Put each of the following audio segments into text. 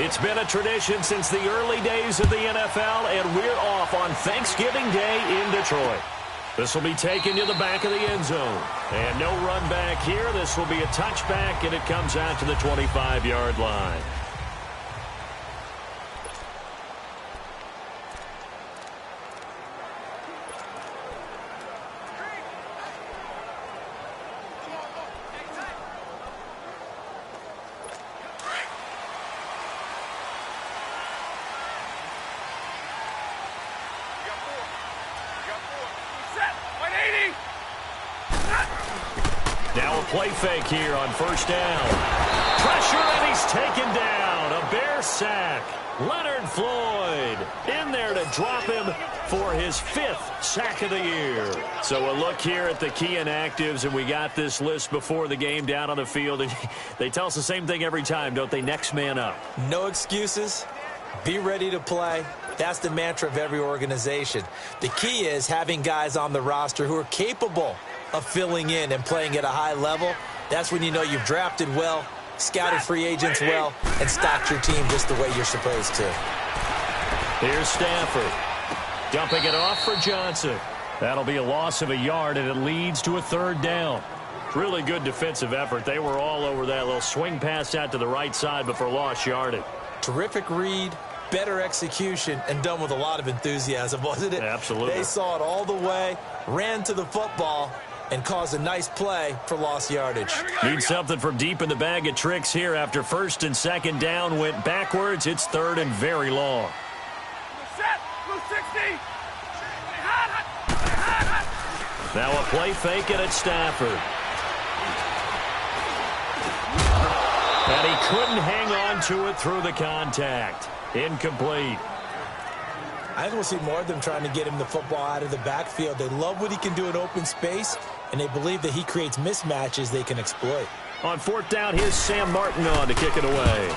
It's been a tradition since the early days of the NFL, and we're off on Thanksgiving Day in Detroit. This will be taken to the back of the end zone. And no run back here. This will be a touchback, and it comes out to the 25-yard line. Now a play fake here on first down. Pressure, and he's taken down. A Bear sack. Leonard Floyd in there to drop him for his 5th sack of the year. So a look here at the key inactives, and we got this list before the game down on the field. And they tell us the same thing every time, don't they? Next man up. No excuses. Be ready to play. That's the mantra of every organization. The key is having guys on the roster who are capable of filling in and playing at a high level. That's when you know you've drafted well, scouted free agents well, and stocked your team just the way you're supposed to. Here's Stafford. Dumping it off for Johnson. That'll be a loss of a yard, and it leads to a 3rd down. Really good defensive effort. They were all over that little swing pass out to the right side, but for lost yardage. Terrific read, better execution, and done with a lot of enthusiasm, wasn't it? Absolutely. They saw it all the way, ran to the football, and caused a nice play for lost yardage. Need something from deep in the bag of tricks here after 1st and 2nd down went backwards. It's 3rd and very long. Now a play fake, and it's Stafford. And he couldn't hang on to it through the contact. Incomplete. I think we'll see more of them trying to get him the football out of the backfield. They love what he can do in open space, and they believe that he creates mismatches they can exploit. On 4th down, here's Sam Martin on to kick it away.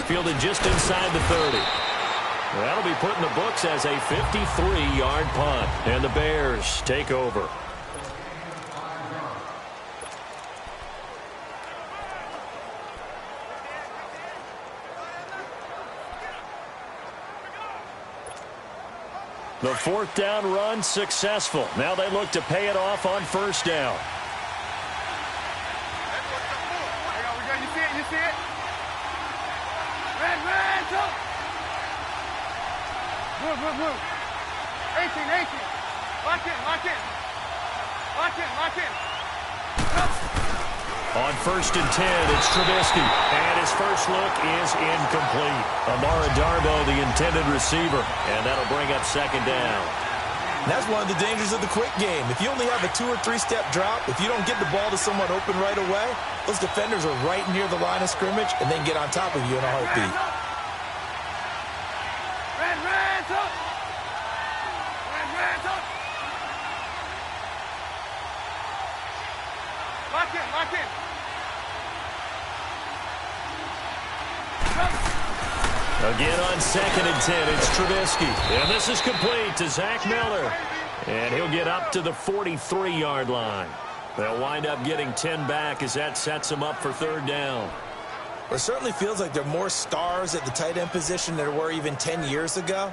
Fielded just inside the 30. That'll be put in the books as a 53-yard punt, and the Bears take over. The 4th down run successful. Now they look to pay it off on 1st down. You see it? Red, go! Move. 18. Lock in. On 1st and 10, it's Trubisky. And his first look is incomplete. Amara Darbo, the intended receiver. And that'll bring up 2nd down. That's one of the dangers of the quick game. If you only have a 2- or 3-step drop, if you don't get the ball to someone open right away, those defenders are right near the line of scrimmage and then get on top of you in a heartbeat. Lock in. Again on 2nd and 10, it's Trubisky. And this is complete to Zach Miller. And he'll get up to the 43-yard line. They'll wind up getting 10 back as that sets him up for 3rd down. Well, it certainly feels like there are more stars at the tight end position than there were even 10 years ago.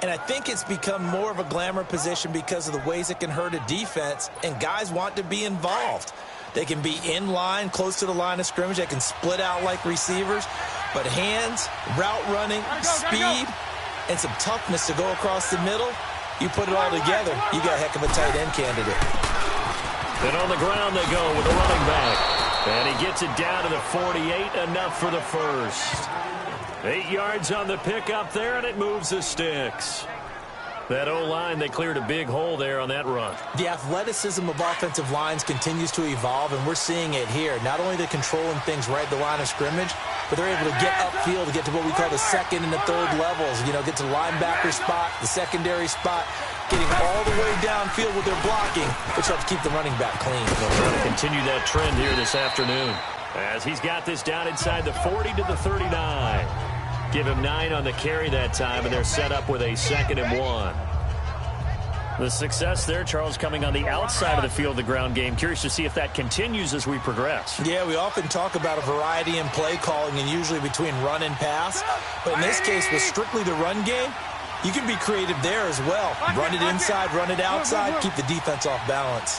And I think it's become more of a glamour position because of the ways it can hurt a defense, and guys want to be involved. They can be in line, close to the line of scrimmage. They can split out like receivers. But hands, route running, speed, and some toughness to go across the middle, you put it all together, you got a heck of a tight end candidate. Then on the ground they go with the running back. And he gets it down to the 48, enough for the first. 8 yards on the pickup there, and it moves the sticks. That O-line, they cleared a big hole there on that run. The athleticism of offensive lines continues to evolve, and we're seeing it here. Not only they're controlling things right at the line of scrimmage, but they're able to get upfield to get to what we call the 2nd and the 3rd levels. You know, get to the linebacker spot, the secondary spot, getting all the way downfield with their blocking, which helps keep the running back clean. They'll try to continue that trend here this afternoon, as he's got this down inside the 40 to the 39. Give him 9 on the carry that time, and they're set up with a 2nd and 1. The success there, Charles, coming on the outside of the field, the ground game. Curious to see if that continues as we progress. Yeah, we often talk about a variety in play calling and usually between run and pass. But in this case, with strictly the run game, you can be creative there as well. Run it inside, run it outside, keep the defense off balance.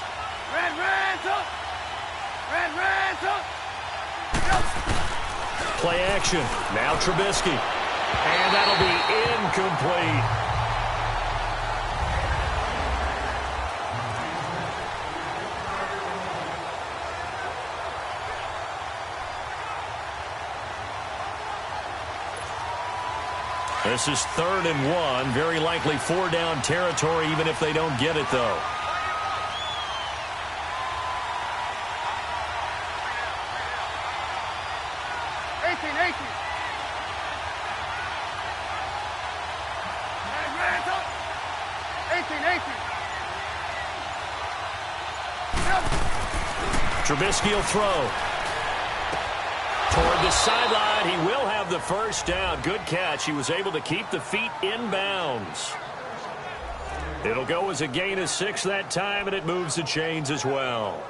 Play action. Now Trubisky. And that'll be incomplete. This is 3rd and 1. Very likely 4-down territory, even if they don't get it, though. Trubisky will throw. Toward the sideline, he will have the first down. Good catch. He was able to keep the feet in bounds. It'll go as a gain of 6 that time, and it moves the chains as well.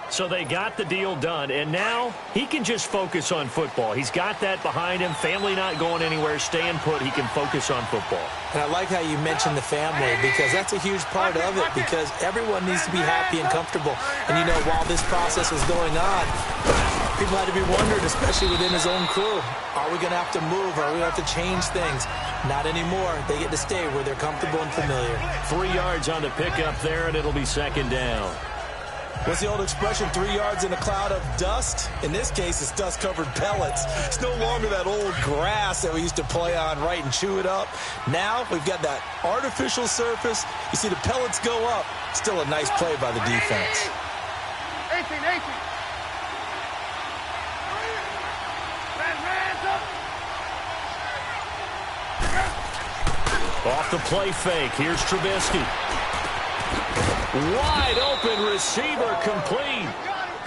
So they got the deal done, and now he can just focus on football. He's got that behind him. Family not going anywhere, staying put. He can focus on football. And I like how you mentioned the family, because that's a huge part of it, because everyone needs to be happy and comfortable. And, you know, while this process was going on, people had to be wondering, especially within his own crew, are we going to have to move? Are we going to have to change things? Not anymore. They get to stay where they're comfortable and familiar. 3 yards on the pickup there, and it'll be 2nd down. What's the old expression, 3 yards in a cloud of dust? In this case, it's dust-covered pellets. It's no longer that old grass that we used to play on, right, and chew it up. Now we've got that artificial surface. You see the pellets go up. Still a nice play by the defense. 18. Off the play fake. Here's Trubisky. Wide open receiver, complete.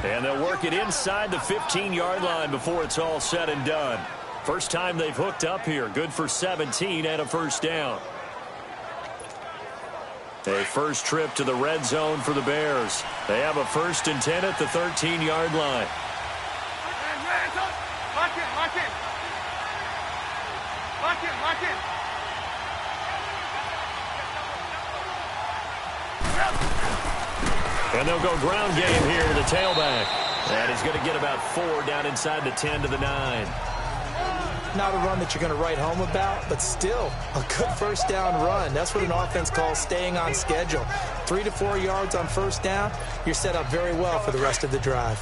And they'll work it inside the 15-yard line before it's all said and done. First time they've hooked up here. Good for 17 and a first down. A first trip to the red zone for the Bears. They have a 1st and 10 at the 13-yard line. Lock in. And they'll go ground game here to the tailback. And he's going to get about 4 down inside the 10 to the 9. Not a run that you're going to write home about, but still a good first down run. That's what an offense calls staying on schedule. 3 to 4 yards on first down, you're set up very well for the rest of the drive.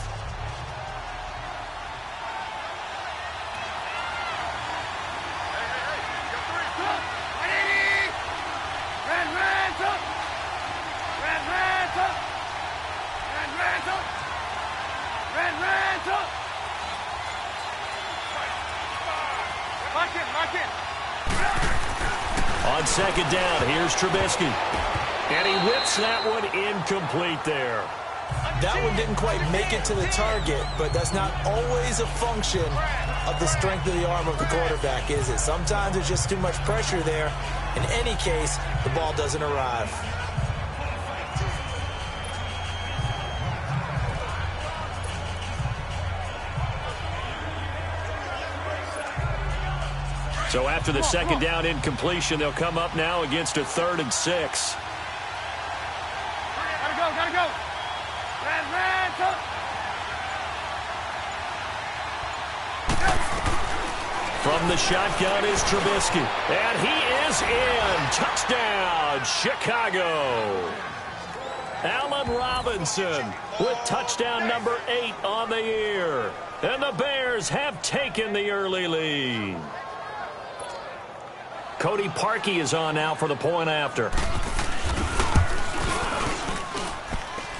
On 2nd down, here's Trubisky. And he whips that one incomplete there. That one didn't quite make it to the target, but that's not always a function of the strength of the arm of the quarterback, is it? Sometimes there's just too much pressure there. In any case, the ball doesn't arrive. So after the 2nd down incompletion, they'll come up now against a 3rd and 6. Gotta go. From the shotgun is Trubisky. And he is in. Touchdown, Chicago. Allen Robinson with touchdown number 8 on the year. And the Bears have taken the early lead. Cody Parkey is on now for the point after.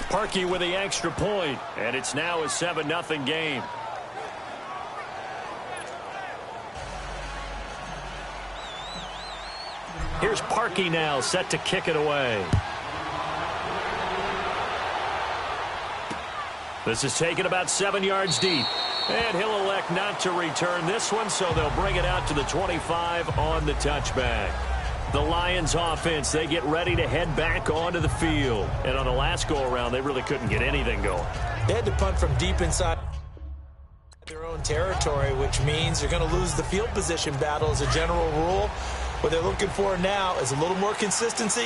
Parkey with the extra point, and it's now a 7-0 game. Here's Parkey now, set to kick it away. This is taken about 7 yards deep. And he'll elect not to return this one, so they'll bring it out to the 25 on the touchback. The Lions offense, they get ready to head back onto the field. And on the last go-around, they really couldn't get anything going. They had to punt from deep inside their own territory, which means you're going to lose the field position battle as a general rule. What they're looking for now is a little more consistency,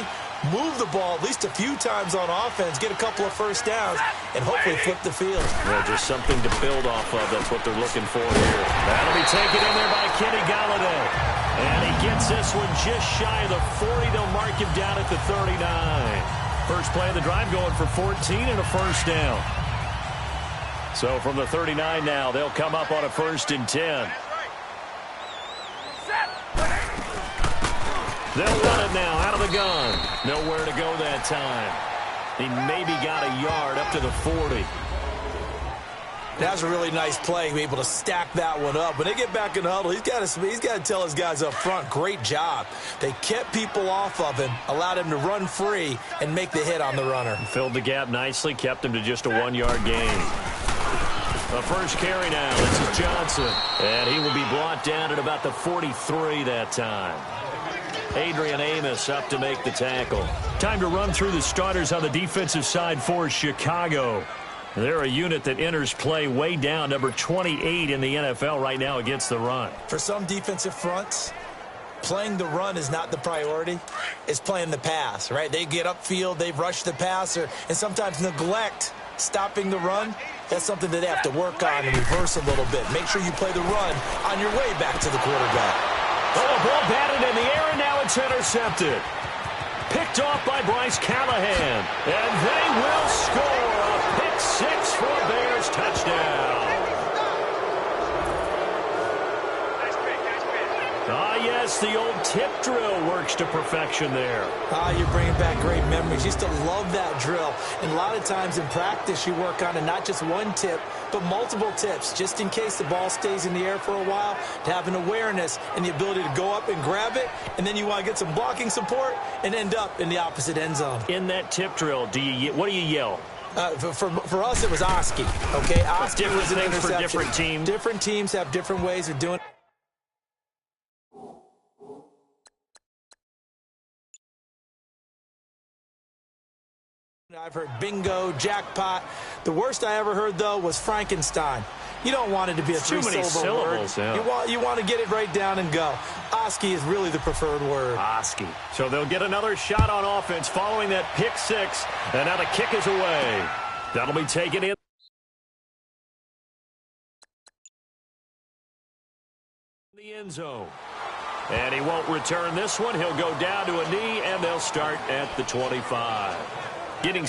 move the ball at least a few times on offense, get a couple of first downs, and hopefully flip the field. Well, just something to build off of. That's what they're looking for here. That'll be taken in there by Kenny Golladay. And he gets this one just shy of the 40. They'll mark him down at the 39. First play of the drive going for 14 and a first down. So from the 39 now, they'll come up on a 1st and 10. They'll run it now out of the gun. Nowhere to go that time. He maybe got a yard up to the 40. That was a really nice play, to be able to stack that one up. When they get back in the huddle, he's got to tell his guys up front, great job. They kept people off of him, allowed him to run free, and make the hit on the runner. Filled the gap nicely, kept him to just a 1-yard gain. The first carry now, this is Johnson. And he will be brought down at about the 43 that time. Adrian Amos up to make the tackle. Time to run through the starters on the defensive side for Chicago. They're a unit that enters play way down, number 28 in the NFL right now against the run. For some defensive fronts, playing the run is not the priority. It's playing the pass, right? They get upfield, they rush the passer, and sometimes neglect stopping the run. That's something that they have to work on and reverse a little bit. Make sure you play the run on your way back to the quarterback. Oh, a ball batted in the air, and now it's intercepted. Picked off by Bryce Callahan. And they will score a pick six for a Bears touchdown. Ah, yes, the old tip drill works to perfection there. You're bringing back great memories. Used to love that drill. And a lot of times in practice, you work on it, not just one tip, but multiple tips, just in case the ball stays in the air for a while, to have an awareness and the ability to go up and grab it, and then you want to get some blocking support and end up in the opposite end zone. In that tip drill, what do you yell? For us, it was Oski. Okay, Oski was an interception. For different teams. Different teams have different ways of doing it. I've heard bingo, jackpot. The worst I ever heard, though, was Frankenstein. You don't want it to be a three-syllable word. Yeah. You want to get it right down and go. Oski is really the preferred word. Oski. So they'll get another shot on offense following that pick six. And now the kick is away. That'll be taken in the end zone. And he won't return this one. He'll go down to a knee, and they'll start at the 25. Getting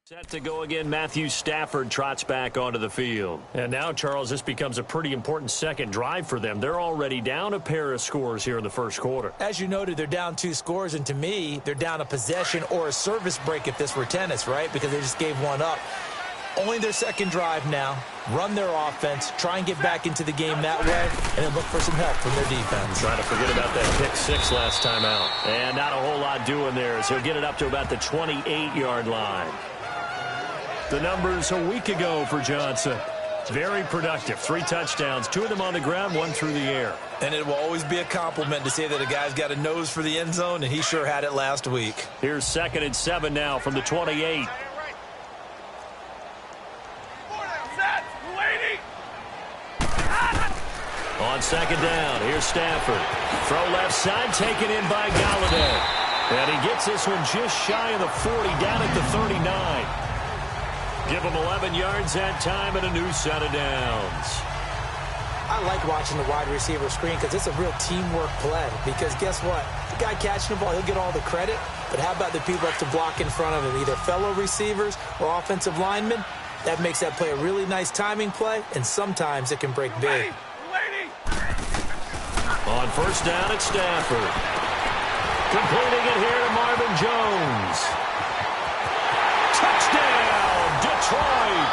set to go again. Matthew Stafford trots back onto the field. And now, Charles, this becomes a pretty important second drive for them. They're already down a pair of scores here in the first quarter. As you noted, they're down 2 scores, and to me, they're down a possession or a service break if this were tennis, right? Because they just gave one up. Only their second drive now. Run their offense, try and get back into the game that way, and then look for some help from their defense. Trying to forget about that pick six last time out. And not a whole lot doing there, so he'll get it up to about the 28-yard line. the numbers a week ago for Johnson. Very productive. 3 touchdowns, 2 of them on the ground, 1 through the air. And it will always be a compliment to say that a guy's got a nose for the end zone, and he sure had it last week. Here's 2nd and 7 now from the 28. On 2nd down, here's Stafford. Throw left side, taken in by Galladay. And he gets this one just shy of the 40, down at the 39. Give him 11 yards that time and a new set of downs. I like watching the wide receiver screen because it's a real teamwork play. Because guess what? The guy catching the ball, he'll get all the credit. But how about the people up to block in front of him, either fellow receivers or offensive linemen? That makes that play a really nice timing play, and sometimes it can break big. On 1st down, it's Stafford. Completing it here to Marvin Jones. Touchdown, Detroit!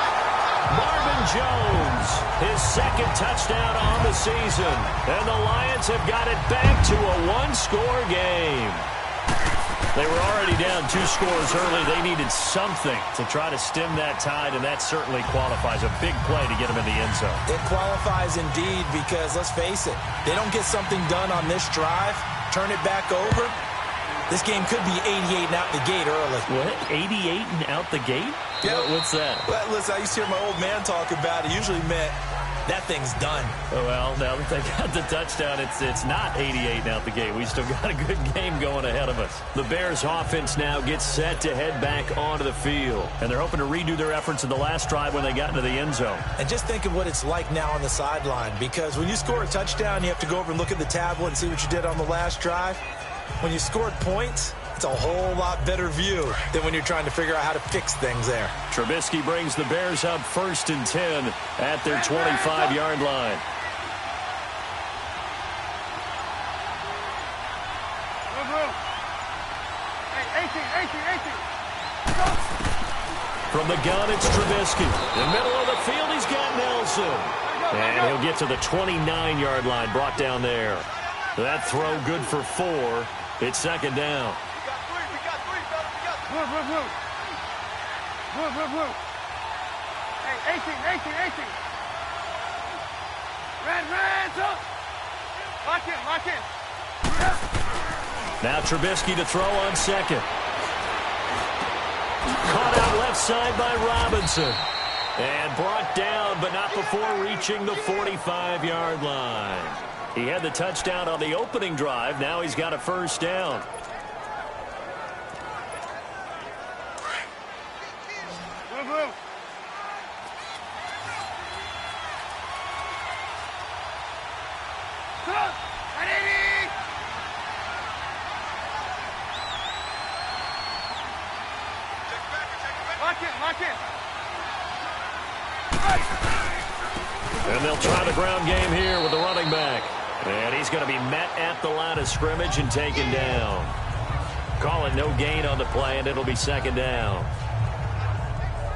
Marvin Jones, his 2nd touchdown on the season. And the Lions have got it back to a 1-score game. They were already down 2 scores early. They needed something to try to stem that tide, and that certainly qualifies. A big play to get them in the end zone. It qualifies indeed because, let's face it, they don't get something done on this drive, turn it back over, this game could be 88 and out the gate early. What? 88 and out the gate? Yeah. What's that? Well, listen, I used to hear my old man talk about it. Usually meant that thing's done. Oh, well, now that they got the touchdown, it's not 88 and out the gate. We still got a good game going ahead of us. The Bears offense now gets set to head back onto the field. And they're hoping to redo their efforts in the last drive when they got into the end zone. And just think of what it's like now on the sideline, because when you score a touchdown, you have to go over and look at the tablet and see what you did on the last drive. When you scored points, it's a whole lot better view than when you're trying to figure out how to fix things there. Trubisky brings the Bears up 1st and 10 at their 25-yard line. From the gun, it's Trubisky. In the middle of the field, he's got Nelson. And he'll get to the 29-yard line, brought down there. That throw good for 4. It's 2nd down. We got 3, fellas. Blue. Hey, 18. Red, up. Lock in. Now Trubisky to throw on 2nd. Caught out left side by Robinson. And brought down, but not before reaching the 45-yard line. He had the touchdown on the opening drive. Now he's got a 1st down. Blue. Lock in. And they'll try the ground game here with the running back. And he's going to be met at the line of scrimmage and taken down. Call it no gain on the play, and it'll be 2nd down.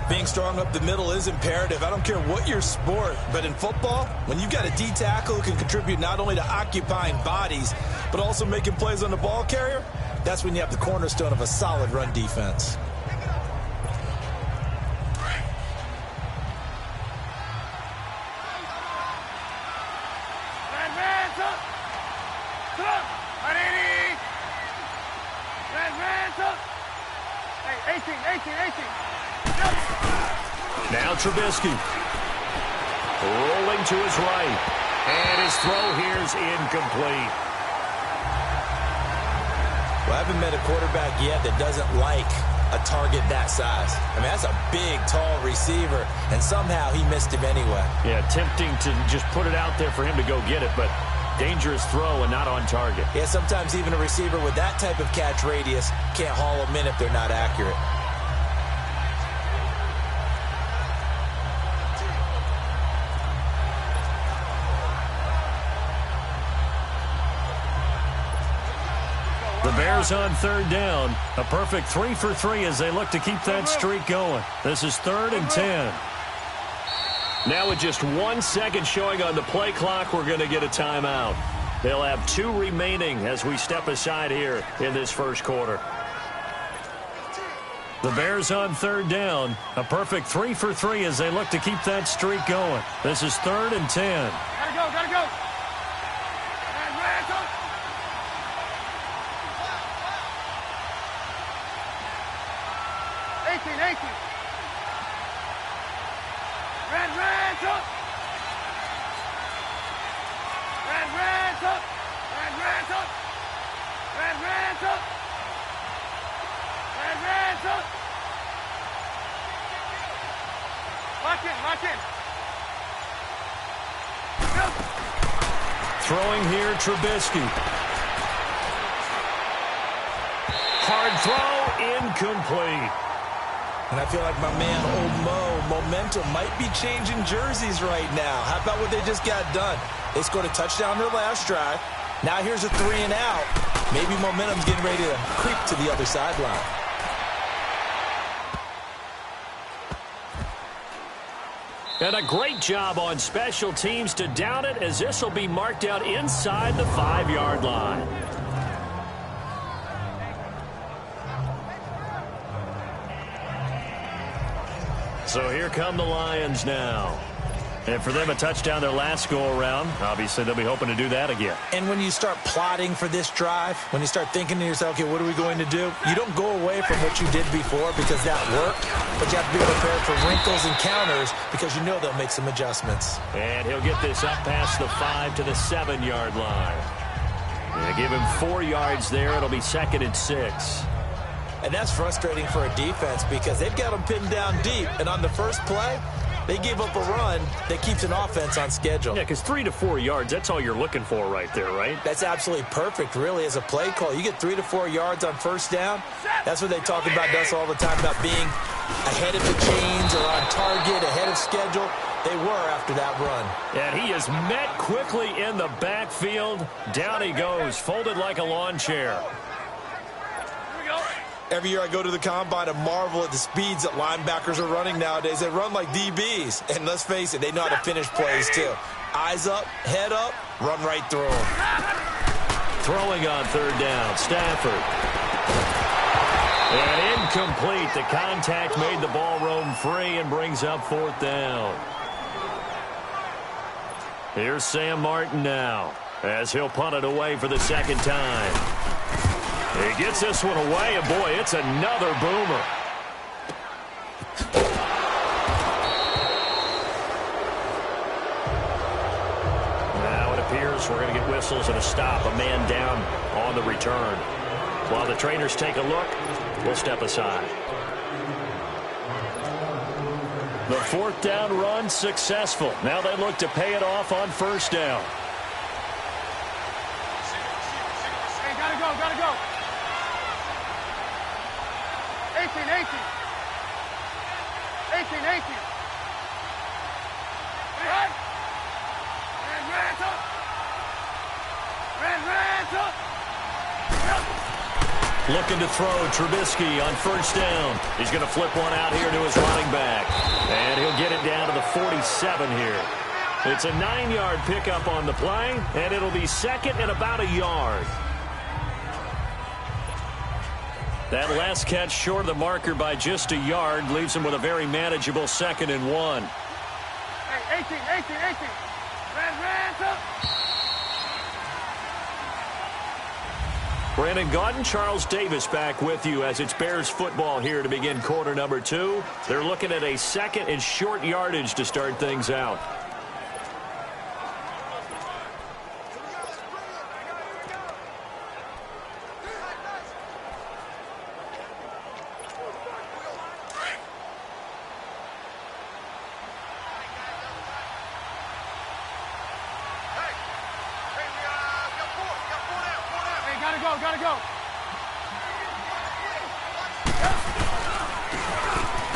Being strong up the middle is imperative. I don't care what your sport, but in football, when you've got a D tackle who can contribute not only to occupying bodies, but also making plays on the ball carrier, that's when you have the cornerstone of a solid run defense. Now Trubisky. Rolling to his right. And his throw here is incomplete. Well, I haven't met a quarterback yet that doesn't like a target that size. I mean, that's a big, tall receiver, and somehow he missed him anyway. Yeah, tempting to just put it out there for him to go get it, but dangerous throw and not on target. Yeah, sometimes even a receiver with that type of catch radius can't haul them in if they're not accurate. The Bears on 3rd down. A perfect 3 for 3 as they look to keep that streak going. This is 3rd and 10. Now with just 1 second showing on the play clock, we're going to get a timeout. They'll have 2 remaining as we step aside here in this first quarter. The Bears on third down. A perfect 3 for 3 as they look to keep that streak going. This is 3rd and 10. Gotta go, gotta go. And Ransom. 18. Ransom. Lock in. Go. Throwing here, Trubisky. Hard throw, incomplete. And I feel like my man, Old Mo, momentum might be changing jerseys right now. How about what they just got done? They scored a touchdown their last drive. Now here's a 3 and out. Maybe momentum's getting ready to creep to the other sideline. And a great job on special teams to down it, as this will be marked out inside the 5-yard line. So here come the Lions now. And for them, a touchdown their last go-around. Obviously, they'll be hoping to do that again. And when you start plotting for this drive, when you start thinking to yourself, okay, what are we going to do? You don't go away from what you did before because that worked, but you have to be prepared for wrinkles and counters because you know they'll make some adjustments. And he'll get this up past the 5 to the 7-yard line. They give him 4 yards there. It'll be 2nd and 6. And that's frustrating for a defense because they've got them pinned down deep. And on the first play, they gave up a run that keeps an offense on schedule. Yeah, because 3 to 4 yards, that's all you're looking for right there, right? That's absolutely perfect, really, as a play call. You get 3 to 4 yards on first down. That's what they talk about us all the time, about being ahead of the chains or on target, ahead of schedule. They were after that run. And he is met quickly in the backfield. Down he goes, folded like a lawn chair. Every year I go to the combine and marvel at the speeds that linebackers are running nowadays. They run like DBs. And let's face it, they know how to finish plays too. Eyes up, head up, run right through them. Throwing on third down, Stafford. And incomplete. The contact made the ball roam free and brings up 4th down. Here's Sam Martin now as he'll punt it away for the 2nd time. He gets this one away, and boy, it's another boomer. Now it appears we're going to get whistles and a stop, a man down on the return. While the trainers take a look, we'll step aside. The 4th down run successful. Now they look to pay it off on 1st down. Hey, gotta go. 18. Right. And Ransom. Looking to throw, Trubisky on 1st down. He's going to flip one out here to his running back. And he'll get it down to the 47 here. It's a 9-yard pickup on the play, and it'll be 2nd and about a yard. That last catch short of the marker by just a yard leaves him with a very manageable 2nd and 1. Hey, 18. Ransom. Brandon Gaudin, Charles Davis back with you as it's Bears football here to begin quarter number 2. They're looking at a 2nd and short yardage to start things out. Gotta go.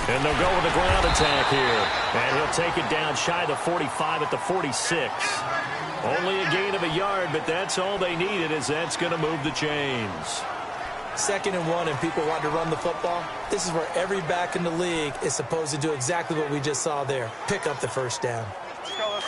And they'll go with the ground attack here. And he'll take it down shy of the 45 at the 46. Only a gain of a yard, but that's all they needed, as that's going to move the chains. 2nd and 1 and people want to run the football. This is where every back in the league is supposed to do exactly what we just saw there. Pick up the 1st down. Let's go.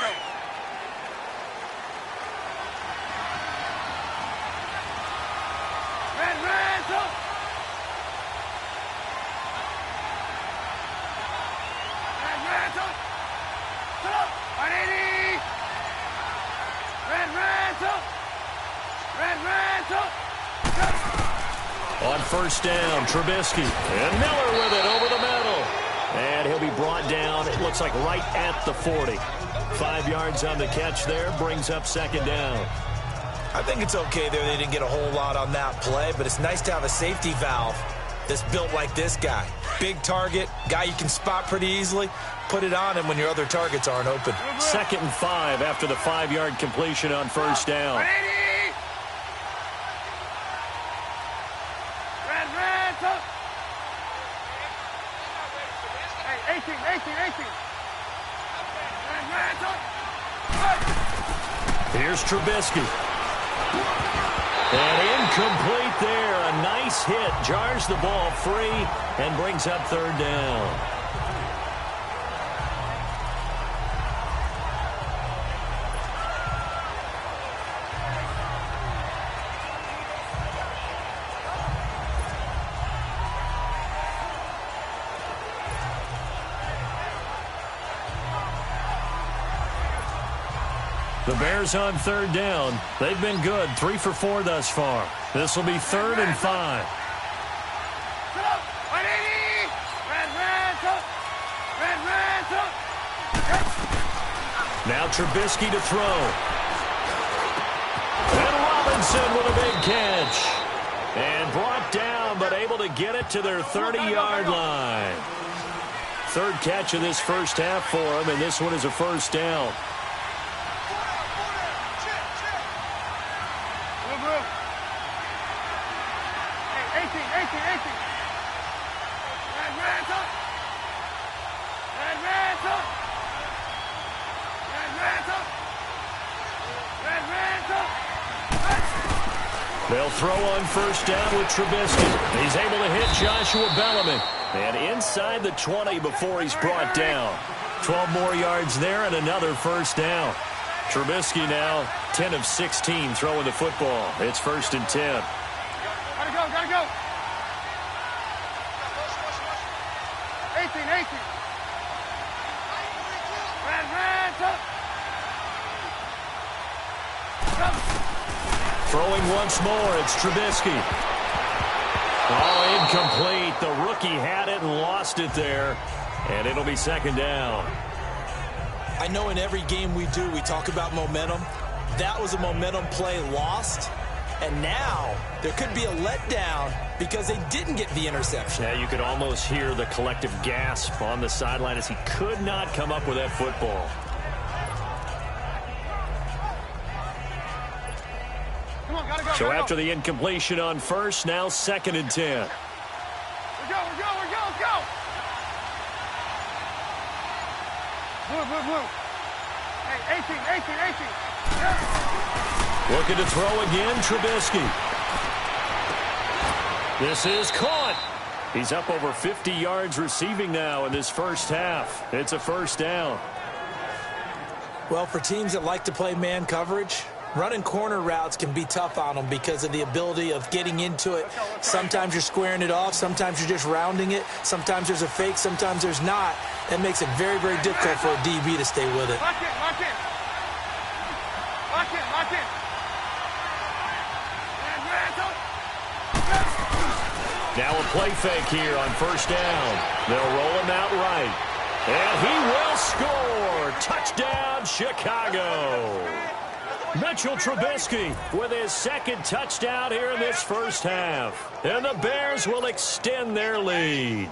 On first down, Trubisky. And Miller with it over the middle. And he'll be brought down, it looks like right at the 40. 5 yards on the catch there, brings up second down. I think it's okay there. They didn't get a whole lot on that play, but it's nice to have a safety valve that's built like this guy. Big target, guy you can spot pretty easily. Put it on him when your other targets aren't open. 2nd and 5 after the 5-yard completion on first down. Here's Trubisky. And incomplete there. A nice hit. Jars the ball free and brings up third down. The Bears on third down. They've been good. 3 for 4 thus far. This will be 3rd and 5. Now Trubisky to throw. And Robinson with a big catch. And brought down, but able to get it to their 30-yard line. 3rd catch of this first half for him, and this one is a first down. They'll throw on first down with Trubisky. He's able to hit Joshua Bellamy. And inside the 20 before he's brought down. 12 more yards there and another first down. Trubisky now 10 of 16 throwing the football. It's 1st and 10. Gotta go, gotta go. 18. Throwing once more, it's Trubisky. Oh, incomplete. The rookie had it and lost it there. And it'll be 2nd down. I know in every game we do, we talk about momentum. That was a momentum play lost. And now there could be a letdown because they didn't get the interception. Yeah, you could almost hear the collective gasp on the sideline as he could not come up with that football. Come on, gotta go. So after the incompletion on first, now 2nd and 10. We're go. Let's go. Blue. Hey, 18. Looking to throw again, Trubisky. This is caught. He's up over 50 yards receiving now in this first half. It's a first down. Well, for teams that like to play man coverage, running corner routes can be tough on them because of the ability of getting into it. Sometimes you're squaring it off. Sometimes you're just rounding it. Sometimes there's a fake. Sometimes there's not. That makes it very, very difficult for a DB to stay with it. Lock in. Now a play fake here on first down. They'll roll him out right. And he will score. Touchdown, Chicago. Mitchell Trubisky with his 2nd touchdown here in this first half. And the Bears will extend their lead.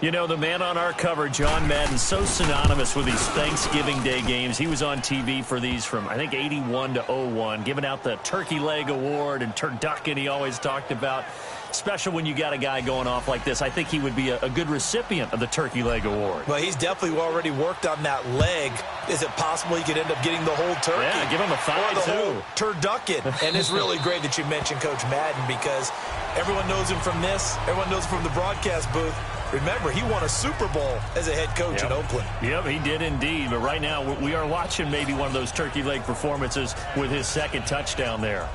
You know, the man on our cover, John Madden, so synonymous with these Thanksgiving Day games. He was on TV for these from, I think, 81 to 01, giving out the Turkey Leg Award and turducken he always talked about. Special when you got a guy going off like this. I think he would be a good recipient of the Turkey Leg Award. Well, he's definitely already worked on that leg. Is it possible he could end up getting the whole turkey? Yeah, give him a thigh, or the too. whole turducken. And it's really great that you mentioned Coach Madden because everyone knows him from this. Everyone knows him from the broadcast booth. Remember, he won a Super Bowl as a head coach in Oakland. Yep, he did indeed. But right now, we are watching maybe one of those turkey leg performances with his 2nd touchdown there.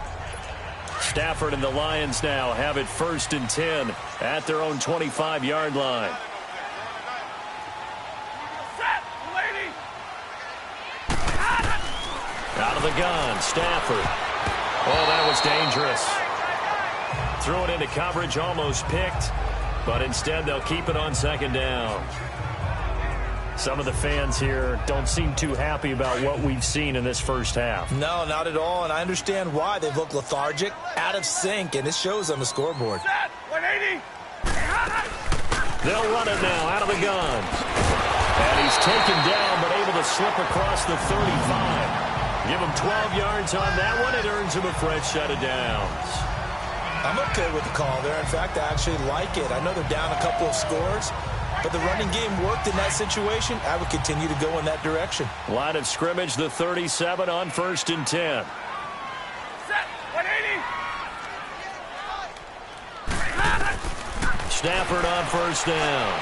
Stafford and the Lions now have it 1st and 10 at their own 25-yard line. Out of the gun, Stafford. Oh, that was dangerous. Threw it into coverage, almost picked, but instead they'll keep it on second down. Some of the fans here don't seem too happy about what we've seen in this first half. No, not at all, and I understand why. They've looked lethargic, out of sync, and it shows on the scoreboard. Set. 180. They'll run it now out of the gun. And he's taken down, but able to slip across the 35. Give him 12 yards on that one. It earns him a fresh set of downs. I'm okay with the call there. In fact, I actually like it. I know they're down a couple of scores, but the running game worked in that situation. I would continue to go in that direction. Line of scrimmage, the 37 on 1st and 10. Set. 180. Stafford on 1st down.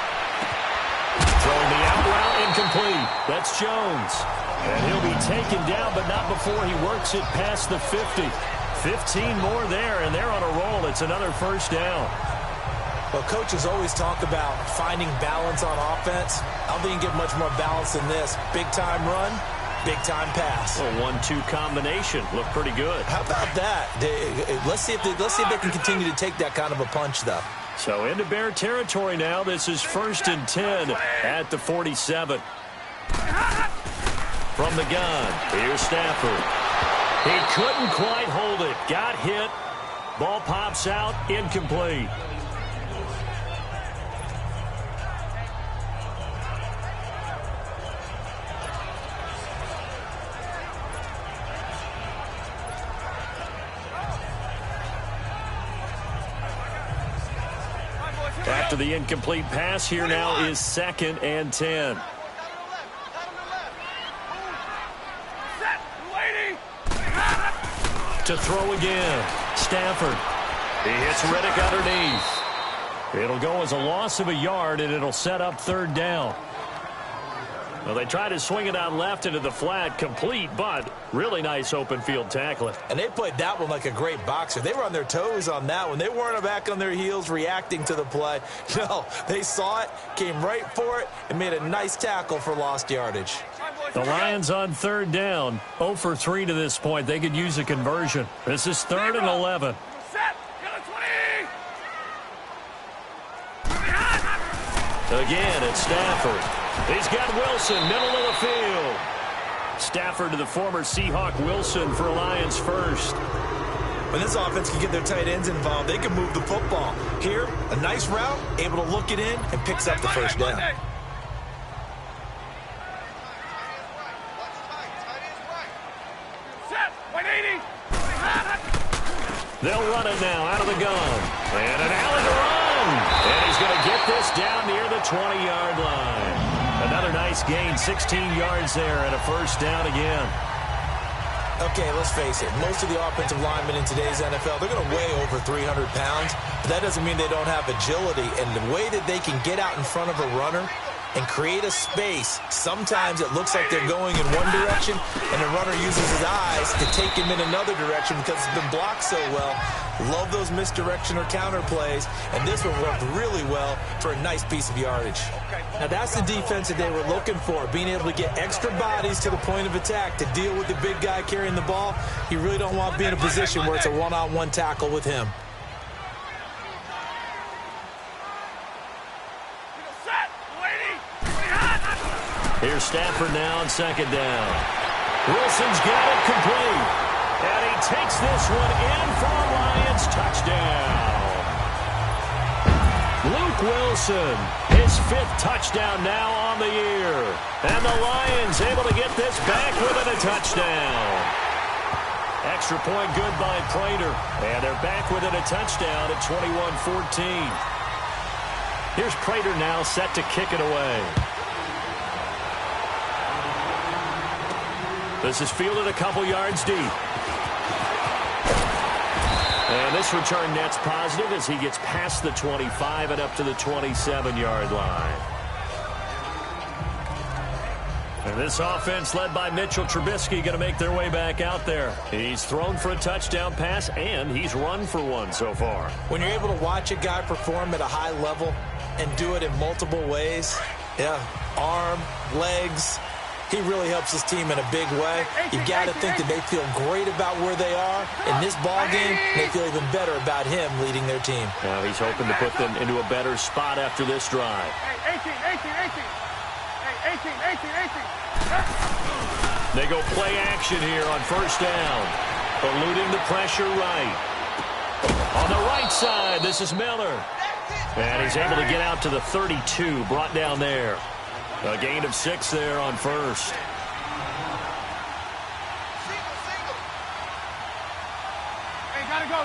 Throwing the out route, incomplete. That's Jones. And he'll be taken down, but not before he works it past the 50. 15 more there, and they're on a roll. It's another 1st down. Well, coaches always talk about finding balance on offense. I don't think you can get much more balance than this. Big-time run, big-time pass. A 1-2 combination. Looked pretty good. How about that? Let's see if they can continue to take that kind of a punch, though. So into Bear territory now. This is 1st and 10 at the 47. From the gun, here's Stafford. He couldn't quite hold it. Got hit. Ball pops out, incomplete. After the incomplete pass, here now is 2nd and 10. To throw again. Stafford. He hits Riddick underneath. It'll go as a loss of a yard, and it'll set up 3rd down. Well, they tried to swing it out left into the flat, complete, but really nice open field tackling. And they played that one like a great boxer. They were on their toes on that one. They weren't back on their heels reacting to the play. No, they saw it, came right for it, and made a nice tackle for lost yardage. The Lions on 3rd down, 0 for 3 to this point. They could use a conversion. This is 3rd and 11. Set. Again, it's Stafford. He's got Wilson, middle of the field. Stafford to the former Seahawk Wilson for Lions first. When this offense can get their tight ends involved, they can move the football. Here, a nice route, able to look it in, and picks up the 1st down. Set. 180. They'll run it now out of the gun. And an alley to run. And he's going to get this down near the 20-yard line. Another nice gain, 16 yards there, and a 1st down again. Okay, let's face it. Most of the offensive linemen in today's NFL, they're going to weigh over 300 pounds. But that doesn't mean they don't have agility. And the way that they can get out in front of a runner and create a space, sometimes it looks like they're going in one direction, and the runner uses his eyes to take him in another direction because it's been blocked so well. Love those misdirection or counter plays, and this one worked really well for a nice piece of yardage. Now that's the defense that they were looking for, being able to get extra bodies to the point of attack to deal with the big guy carrying the ball. You really don't want to be in a position where it's a one-on-one tackle with him. Here's Stafford now on 2nd down. Wilson's got it complete. And he takes this one in for a Lions touchdown. Luke Wilson, his 5th touchdown now on the year. And the Lions able to get this back within a touchdown. Extra point good by Prater. And they're back within a touchdown at 21-14. Here's Prater now set to kick it away. This is fielded a couple yards deep. And this return net's positive as he gets past the 25 and up to the 27-yard line. And this offense led by Mitchell Trubisky going to make their way back out there. He's thrown for a touchdown pass, and he's run for one so far. When you're able to watch a guy perform at a high level and do it in multiple ways, yeah, arm, legs, He really helps his team in a big way. You've got to think that they feel great about where they are in this ball game. They feel even better about him leading their team. Now he's hoping to put them into a better spot after this drive. 18. Hey, 18. They go play action here on first down. Eluding the pressure right. On the right side, this is Miller. And he's able to get out to the 32, brought down there. A gain of 6 there on first. Hey, gotta go.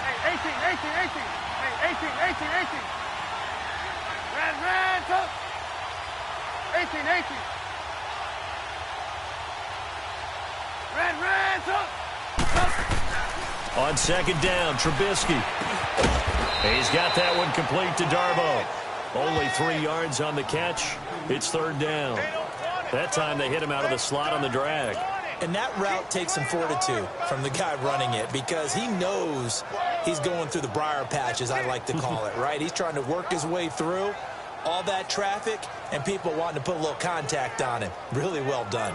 Hey, 18. Hey, 18. Ran, took. 18. Ran, took. On second down, Trubisky. He's got that one complete to Darbo. Only 3 yards on the catch. It's third down. That time they hit him out of the slot on the drag. And that route takes some fortitude from the guy running it because he knows he's going through the briar patch, as I like to call it, right? He's trying to work his way through all that traffic and people wanting to put a little contact on him. Really well done.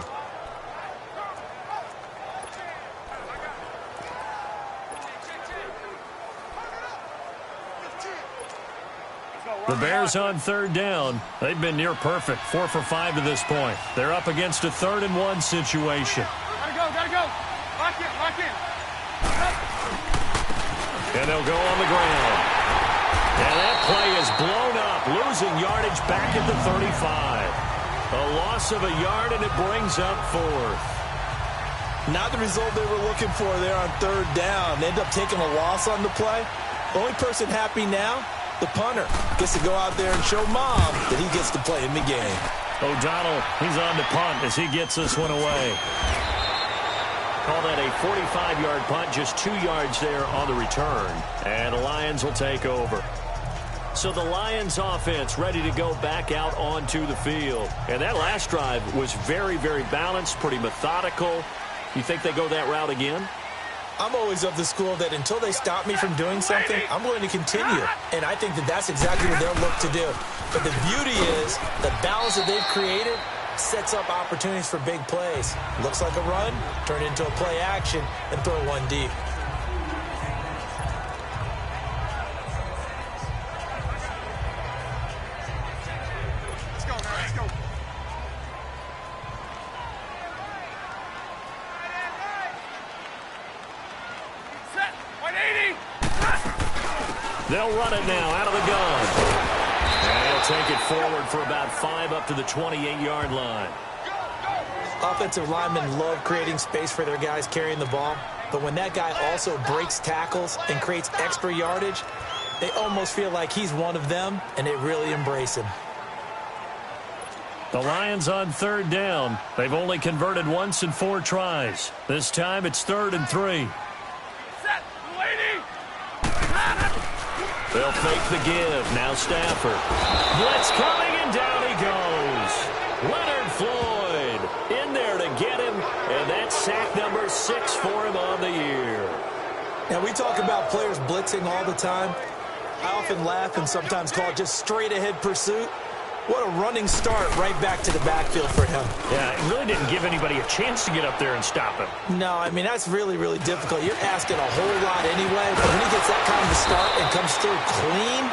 The Bears on third down. They've been near perfect, 4 for 5 to this point. They're up against a 3rd and 1 situation. Gotta go. Lock in. And they'll go on the ground. And that play is blown up, losing yardage back at the 35. A loss of a yard, and it brings up 4th. Not the result they were looking for there on third down. They end up taking a loss on the play. The only person happy now, the punter, gets to go out there and show Mom that he gets to play in the game. O'Donnell, he's on to punt as he gets this one away. Call that a 45-yard punt, just 2 yards there on the return. And the Lions will take over. So the Lions offense ready to go back out onto the field. And that last drive was very, very balanced, pretty methodical. You think they go that route again? I'm always of the school that until they stop me from doing something, I'm going to continue. And I think that that's exactly what they'll look to do. But the beauty is the balance that they've created sets up opportunities for big plays. Looks like a run, turn into a play action, and throw one deep. Let's go. Set. 180. They'll run it now out of the gun. And they'll take it forward for about 5 up to the 28-yard line. Offensive linemen love creating space for their guys carrying the ball. But when that guy also breaks tackles and creates extra yardage, they almost feel like he's one of them, and they really embrace him. The Lions on third down. They've only converted once in 4 tries. This time it's 3rd and 3. Set. 280. They'll fake the give. Now Stafford. Blitz coming, and down he goes. Leonard Floyd in there to get him, and that's sack number 6 for him on the year. Now, we talk about players blitzing all the time. I often laugh and sometimes call it just straight-ahead pursuit. What a running start right back to the backfield for him. Yeah, it really didn't give anybody a chance to get up there and stop him. No, I mean, that's really, really difficult. You're asking a whole lot anyway, but when he gets that kind of a start and comes through clean,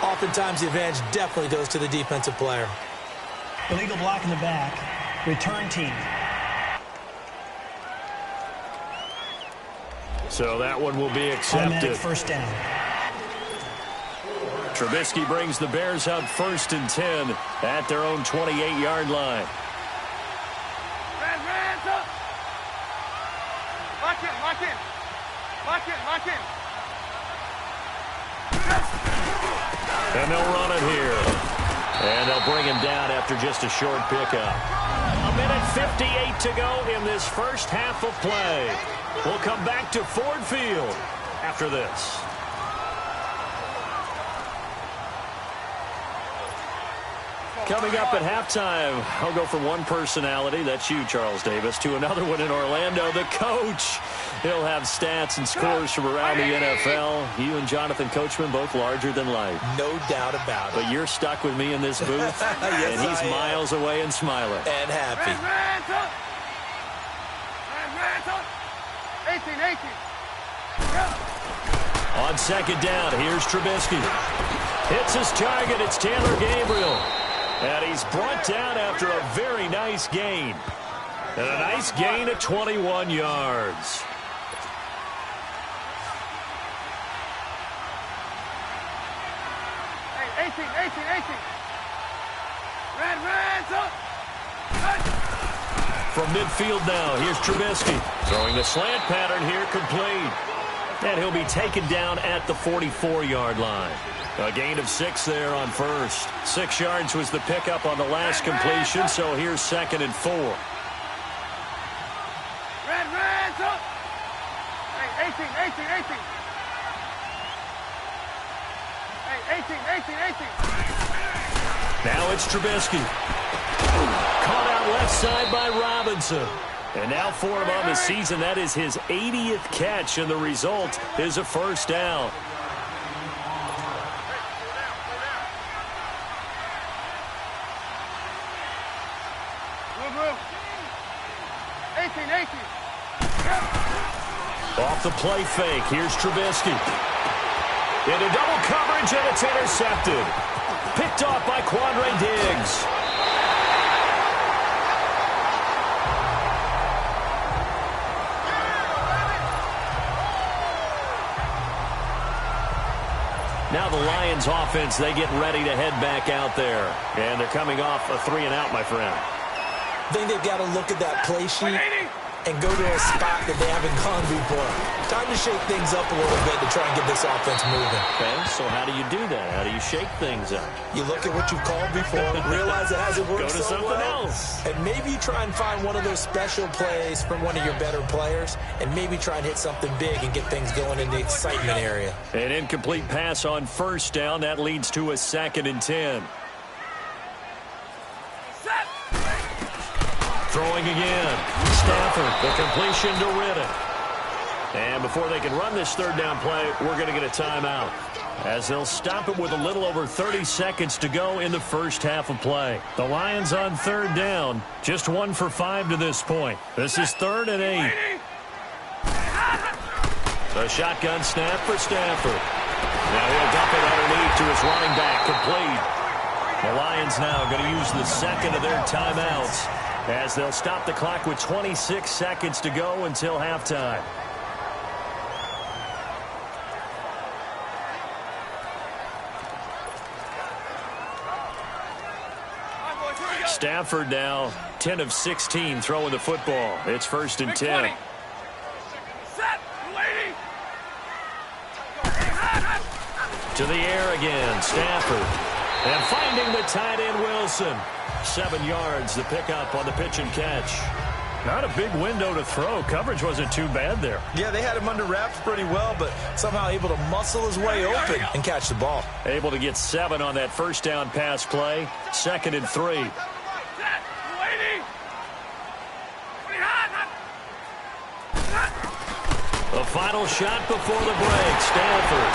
oftentimes the advantage definitely goes to the defensive player. Illegal block in the back. Return team. So that one will be accepted. Automatic first down. Trubisky brings the Bears up 1st and 10 at their own 28-yard line. Ran, took. Lock in. And they'll run it here. And they'll bring him down after just a short pickup. 1:58 to go in this first half of play. We'll come back to Ford Field after this. Coming up at halftime, I'll go from one personality, that's you, Charles Davis, to another one in Orlando, the coach. He'll have stats and scores from around the NFL. You and Jonathan Coachman, both larger than life. No doubt about it. But you're stuck with me in this booth, Yes, and he's miles away and smiling. And happy. 18. On second down, here's Trubisky. Hits his target, it's Taylor Gabriel. And he's brought down after a very nice gain. And a nice gain of 21 yards. Hey, 18. From midfield now, here's Trubisky. Throwing the slant pattern here, complete. And he'll be taken down at the 44-yard line. A gain of 6 there on first. 6 yards was the pickup on the last completion, so here's 2nd and 4. Hey, 18. Hey, 18. Now it's Trubisky. Caught out left side by Robinson. And now for him on the season, that is his 80th catch, and the result is a first down. Off the play fake, here's Trubisky. Into double coverage, and it's intercepted. Picked off by Quandre Diggs. Now the Lions offense, they get ready to head back out there. And they're coming off a 3-and-out, my friend. I think they've got to look at that play sheet and go to a spot that they haven't gone before. Time to shake things up a little bit to try and get this offense moving. Okay, so how do you do that? How do you shake things up? You look at what you've called before, realize it hasn't worked Go to so something well, else. and maybe you try and find one of those special plays from one of your better players, and maybe try and hit something big and get things going in the excitement area. An incomplete pass on first down. That leads to a 2nd and 10. Throwing again. Stafford, the completion to Riddick. And before they can run this third down play, we're going to get a timeout, as they'll stop it with a little over 30 seconds to go in the first half of play. The Lions on third down, just 1 for 5 to this point. This is 3rd and 8. The shotgun snap for Stafford. Now he'll dump it underneath to his running back, complete. The Lions now going to use the second of their timeouts, as they'll stop the clock with 26 seconds to go until halftime. Stafford now 10 of 16 throwing the football. It's 1st and 10. To the air again, Stafford. And finding the tight end, Wilson. 7 yards, the pickup on the pitch and catch. Not a big window to throw. Coverage wasn't too bad there. Yeah, they had him under wraps pretty well, but somehow able to muscle his way open and catch the ball. Able to get 7 on that first down pass play. 2nd and 3. The final shot before the break, Stafford.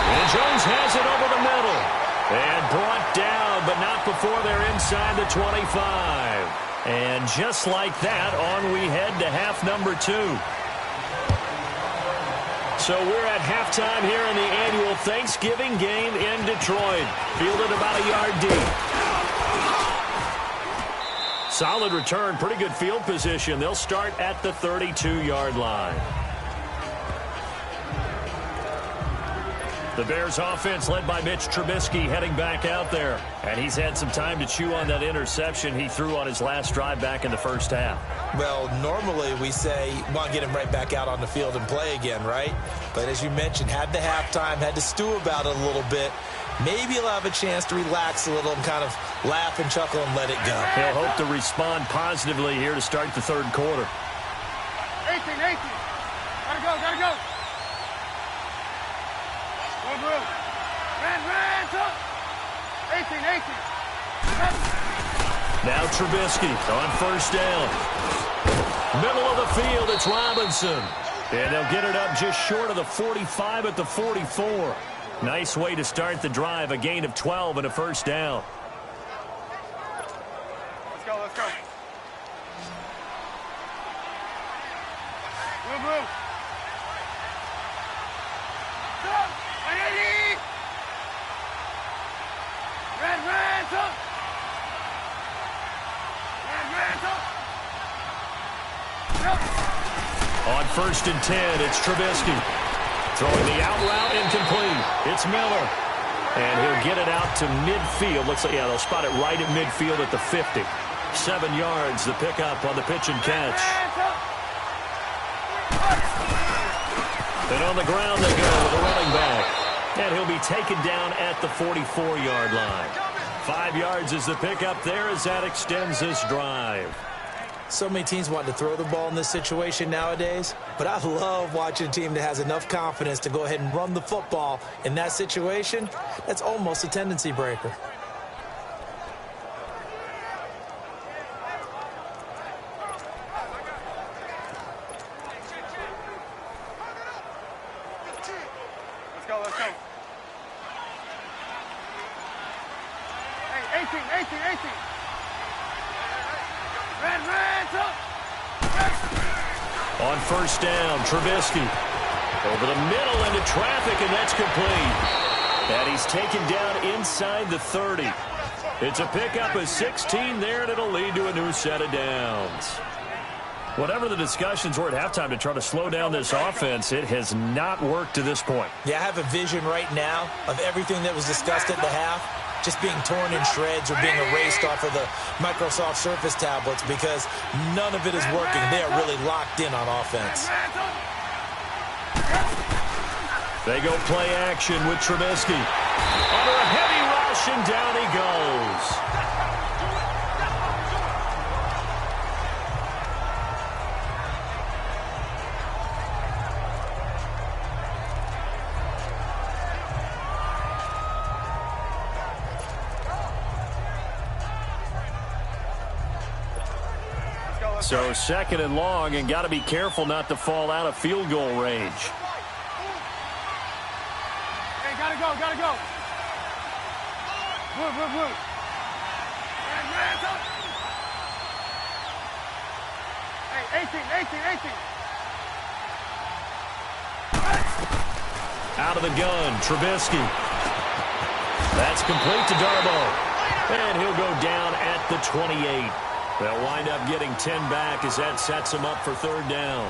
And Jones has it over the middle. And brought down, but not before they're inside the 25. And just like that, on we head to half number 2. So we're at halftime here in the annual Thanksgiving game in Detroit. Fielded about a yard deep. Solid return, pretty good field position. They'll start at the 32-yard line. The Bears offense led by Mitch Trubisky heading back out there. And he's had some time to chew on that interception he threw on his last drive back in the first half. Well, normally we say, want to get him right back out on the field and play again, right? But as you mentioned, had the halftime, had to stew about it a little bit. Maybe he'll have a chance to relax a little and kind of laugh and chuckle and let it go. He'll hope to respond positively here to start the third quarter. 18. Gotta go. Ran, 18. Now Trubisky on first down. Middle of the field, it's Robinson. And they'll get it up just short of the 45 at the 44. Nice way to start the drive, a gain of 12 and a first down. Let's go, let's go. Move, move. Stop! 180! Red, up! Red, up! On first and 10, it's Trubisky. Throwing the out route, incomplete. It's Miller. And he'll get it out to midfield. Looks like, yeah, they'll spot it right at midfield at the 50. 7 yards, the pickup on the pitch and catch. And on the ground they go with a running back. And he'll be taken down at the 44-yard line. 5 yards is the pickup there as that extends this drive. So many teams want to throw the ball in this situation nowadays, but I love watching a team that has enough confidence to go ahead and run the football in that situation. That's almost a tendency breaker. Let's go, let's go. Hey, 18. Red, up! On first down, Trubisky. Over the middle into traffic, and that's complete. And he's taken down inside the 30. It's a pickup of 16 there, and it'll lead to a new set of downs. Whatever the discussions were at halftime to try to slow down this offense, it has not worked to this point. Yeah, I have a vision right now of everything that was discussed at the half just being torn in shreds or being erased off of the Microsoft Surface tablets because none of it is working. They are really locked in on offense. They go play action with Trubisky. Under a heavy rush, and down he goes. So second and long, and got to be careful not to fall out of field goal range. Hey, gotta go. Move. Red, up! Hey, 18. Out of the gun, Trubisky. That's complete to Darboh. And he'll go down at the 28. They'll wind up getting 10 back as that sets them up for third down.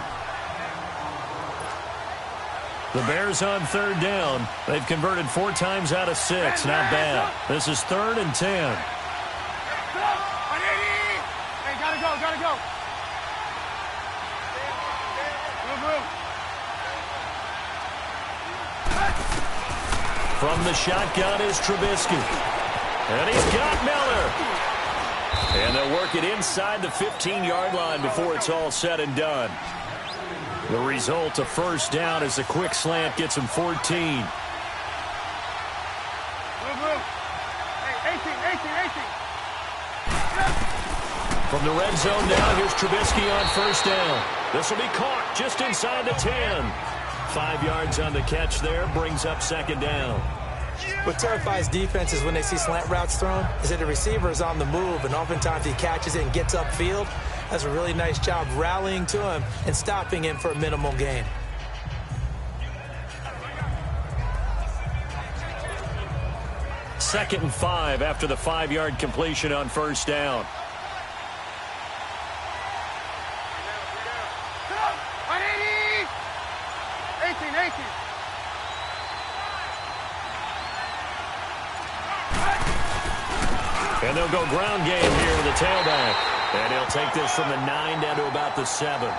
The Bears on third down. They've converted 4 times out of 6. Not bad. This is 3rd and 10. Hey, gotta go. Move. From the shotgun is Trubisky. And he's got Miller. And they'll work it inside the 15-yard line before it's all said and done. The result, a first down as the quick slant gets him 14. Move. Hey, 18. From the red zone now, here's Trubisky on first down. This will be caught just inside the 10. 5 yards on the catch there, brings up second down. What terrifies defenses when they see slant routes thrown is that the receiver is on the move, and oftentimes he catches it and gets upfield. That's a really nice job rallying to him and stopping him for a minimal gain. Second and 5 after the 5-yard completion on first down. And they'll go ground game here with the tailback. And he'll take this from the 9 down to about the 7.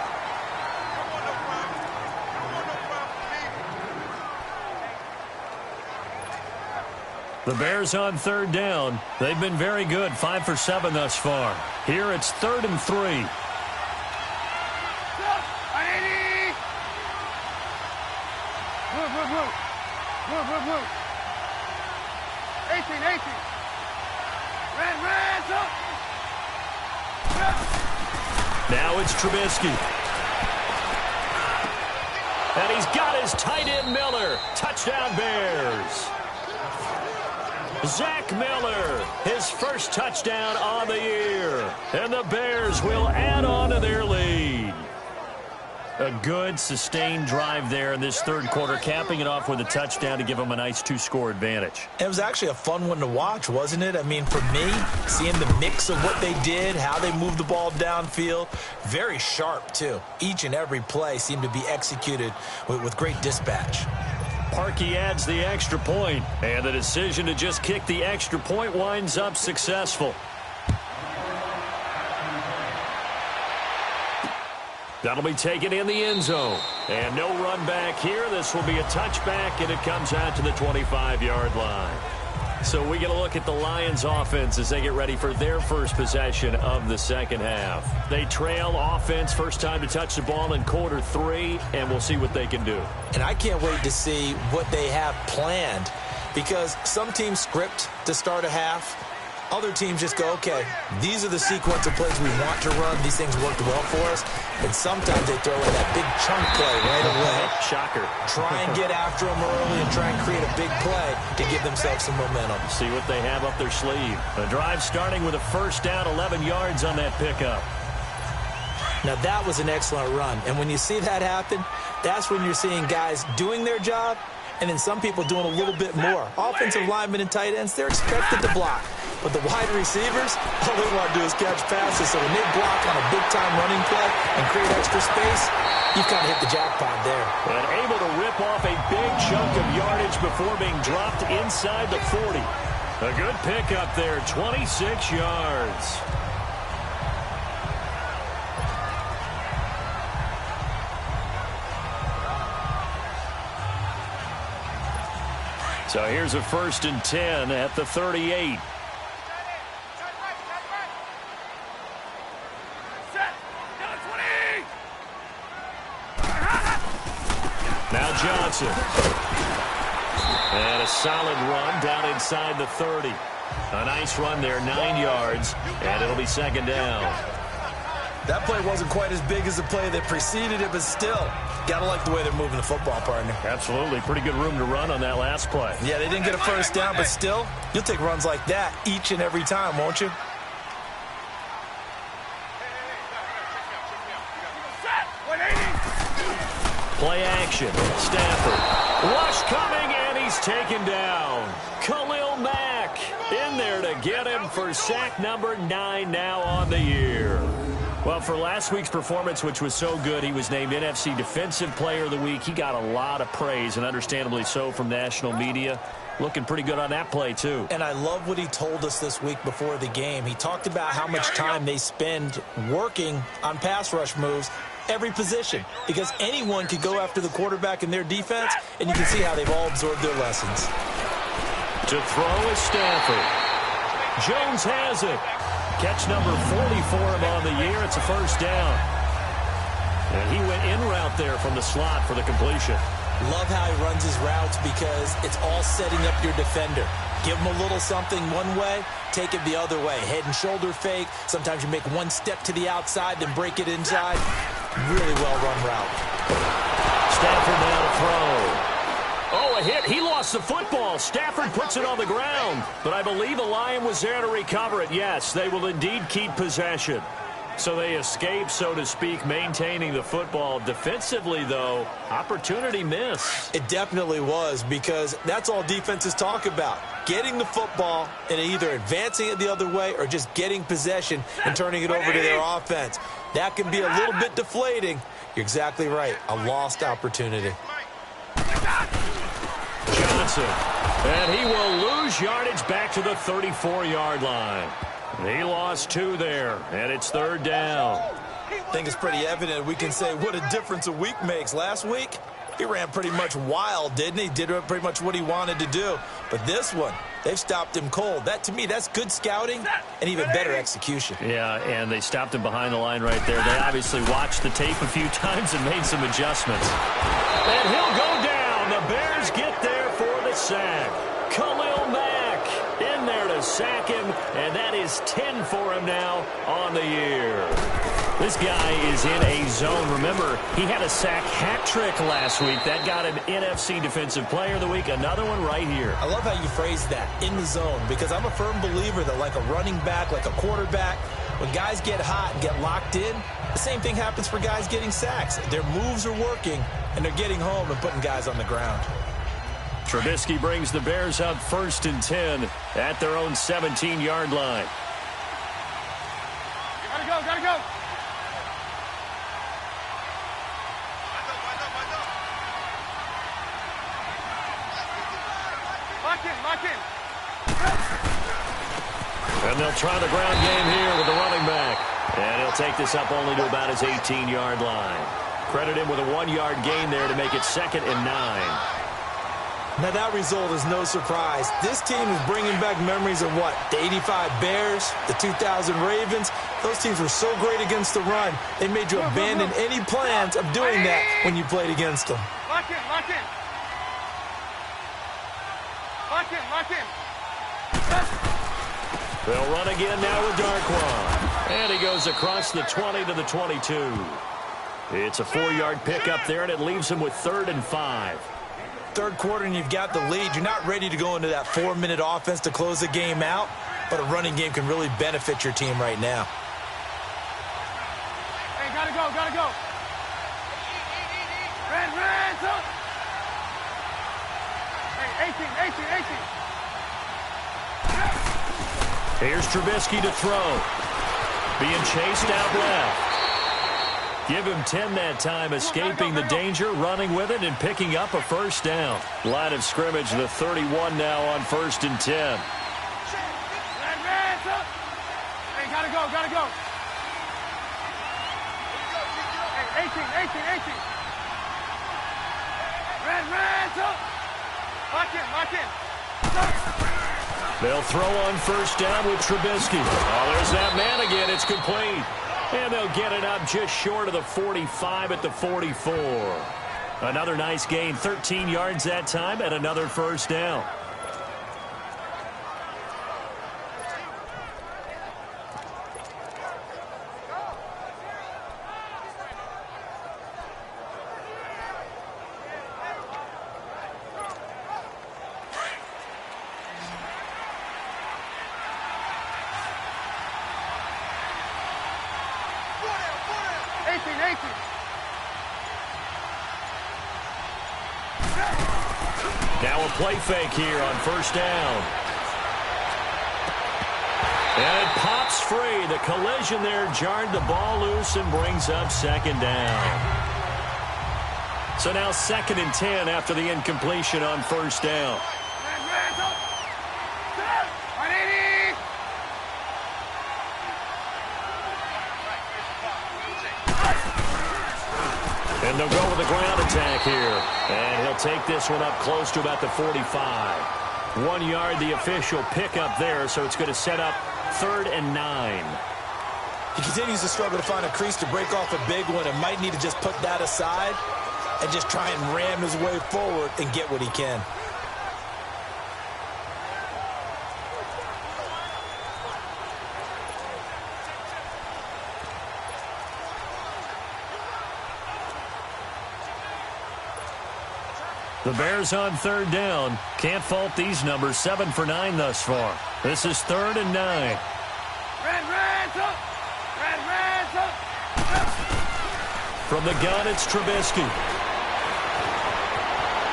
The Bears on third down. They've been very good, 5 for 7 thus far. Here it's 3rd and 3. Move. 18. Now it's Trubisky. And he's got his tight end Miller. Touchdown Bears. Zach Miller, his first touchdown on the year. And the Bears will add on to their lead. A good, sustained drive there in this third quarter, capping it off with a touchdown to give them a nice 2-score advantage. It was actually a fun one to watch, wasn't it? I mean, for me, seeing the mix of what they did, how they moved the ball downfield, very sharp, too. Each and every play seemed to be executed with great dispatch. Parkey adds the extra point, and the decision to just kick the extra point winds up successful. That'll be taken in the end zone. And no run back here. This will be a touchback, and it comes out to the 25-yard line. So we get a look at the Lions offense as they get ready for their first possession of the second half. They trail offense, first time to touch the ball in quarter 3, and we'll see what they can do. And I can't wait to see what they have planned, because some teams script to start a half. Other teams just go, okay, these are the sequence of plays we want to run. These things worked well for us. And sometimes they throw in that big chunk play right away. Shocker. Try and get after them early and try and create a big play to give themselves some momentum. See what they have up their sleeve. The drive starting with a first down, 11 yards on that pickup. Now, that was an excellent run. And when you see that happen, that's when you're seeing guys doing their job and then some people doing a little bit more. Offensive linemen and tight ends, they're expected to block. But the wide receivers, all they want to do is catch passes. So when they block on a big-time running play and create extra space, you've kind of hit the jackpot there. And able to rip off a big chunk of yardage before being dropped inside the 40. A good pickup there, 26 yards. So here's a 1st and 10 at the 38. Now Johnson. And a solid run down inside the 30. A nice run there, 9 yards, and it'll be second down. That play wasn't quite as big as the play that preceded it, but still, got to like the way they're moving the football, partner. Absolutely. Pretty good room to run on that last play. Yeah, they didn't get a first down, but still, you'll take runs like that each and every time, won't you? Play action. Stafford. Rush coming, and he's taken down. Khalil Mack in there to get him for sack number 9 now on the year. Well, for last week's performance, which was so good, he was named NFC Defensive Player of the Week. He got a lot of praise, and understandably so, from national media. Looking pretty good on that play, too. And I love what he told us this week before the game. He talked about how much time they spend working on pass rush moves, every position, because anyone could go after the quarterback in their defense, and you can see how they've all absorbed their lessons. To throw is Stafford. Jones has it. Catch number 40 for him on the year. It's a first down. And he went in route there from the slot for the completion. Love how he runs his routes because it's all setting up your defender. Give him a little something one way, take it the other way. Head and shoulder fake. Sometimes you make one step to the outside, then break it inside. Really well-run route. Stafford now to throw. Oh, a hit. He lost the football. Stafford puts it on the ground. But I believe a Lion was there to recover it. Yes, they will indeed keep possession. So they escape, so to speak, maintaining the football. Defensively, though, opportunity miss. It definitely was, because that's all defenses talk about. Getting the football and either advancing it the other way or just getting possession and turning it over to their offense. That can be a little bit deflating. You're exactly right. A lost opportunity. Johnson. And he will lose yardage back to the 34-yard line. He lost 2 there, and it's third down. I think it's pretty evident we can say what a difference a week makes. Last week, he ran pretty much wild, didn't he? Did pretty much what he wanted to do. But this one, they've stopped him cold. That, to me, that's good scouting and even better execution. Yeah, and they stopped him behind the line right there. They obviously watched the tape a few times and made some adjustments. And he'll go down. The Bears get there for the sack. Khalil Mack in there to sack him, and that is 10 for him now on the year. This guy is in a zone. Remember, he had a sack hat trick last week. That got him NFC Defensive Player of the Week. Another one right here. I love how you phrase that, in the zone, because I'm a firm believer that like a running back, like a quarterback, when guys get hot and get locked in, the same thing happens for guys getting sacks. Their moves are working, and they're getting home and putting guys on the ground. Trubisky brings the Bears up 1st and 10 at their own 17-yard line. Gotta go, gotta go. Lock in. And they'll try the ground game here with the running back. And he'll take this up only to about his 18-yard line. Credit him with a 1-yard gain there to make it 2nd and 9. Now, that result is no surprise. This team is bringing back memories of what? The 85 Bears, the 2000 Ravens. Those teams were so great against the run, they made you abandon any plans of doing that when you played against them. Lock in. They'll run again now with Darkwan. And he goes across the 20 to the 22. It's a 4-yard pickup there, and it leaves him with 3rd and 5. Third quarter and you've got the lead. You're not ready to go into that 4-minute offense to close the game out, but a running game can really benefit your team right now. Hey, gotta go. Red, up. Hey, 18. Here's Trubisky to throw. Being chased out left. Give him 10 that time, escaping the danger, running with it, and picking up a 1st down. Line of scrimmage, the 31 now on 1st and 10. Red, up. Hey, gotta go. Hey, 18. Red, up. Lock in. They'll throw on 1st down with Trubisky. Oh, there's that man again. It's complete. And they'll get it up just short of the 45 at the 44. Another nice gain, 13 yards that time, and another 1st down. Now a play fake here on 1st down. And it pops free. The collision there jarred the ball loose and brings up 2nd down. So now 2nd and 10 after the incompletion on 1st down. And they'll go with the ground attack here. And he'll take this one up close to about the 45. 1 yard, the official pickup there, so it's going to set up 3rd and 9. He continues to struggle to find a crease to break off a big one and might need to just put that aside and just try and ram his way forward and get what he can. The Bears on 3rd down. Can't fault these numbers. 7 for 9 thus far. This is 3rd and 9. Red, up. From the gun, it's Trubisky.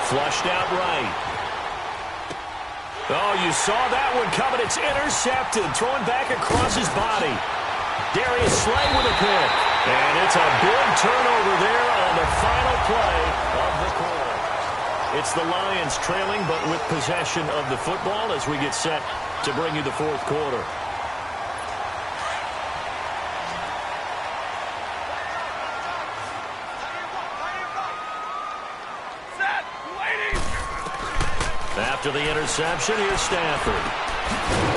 Flushed out right. Oh, you saw that one coming. It's intercepted. Throwing back across his body. Darius Slay with a pick. And it's a big turnover there on the final play of the quarter. It's the Lions trailing, but with possession of the football as we get set to bring you the 4th quarter. After the interception, here's Stafford.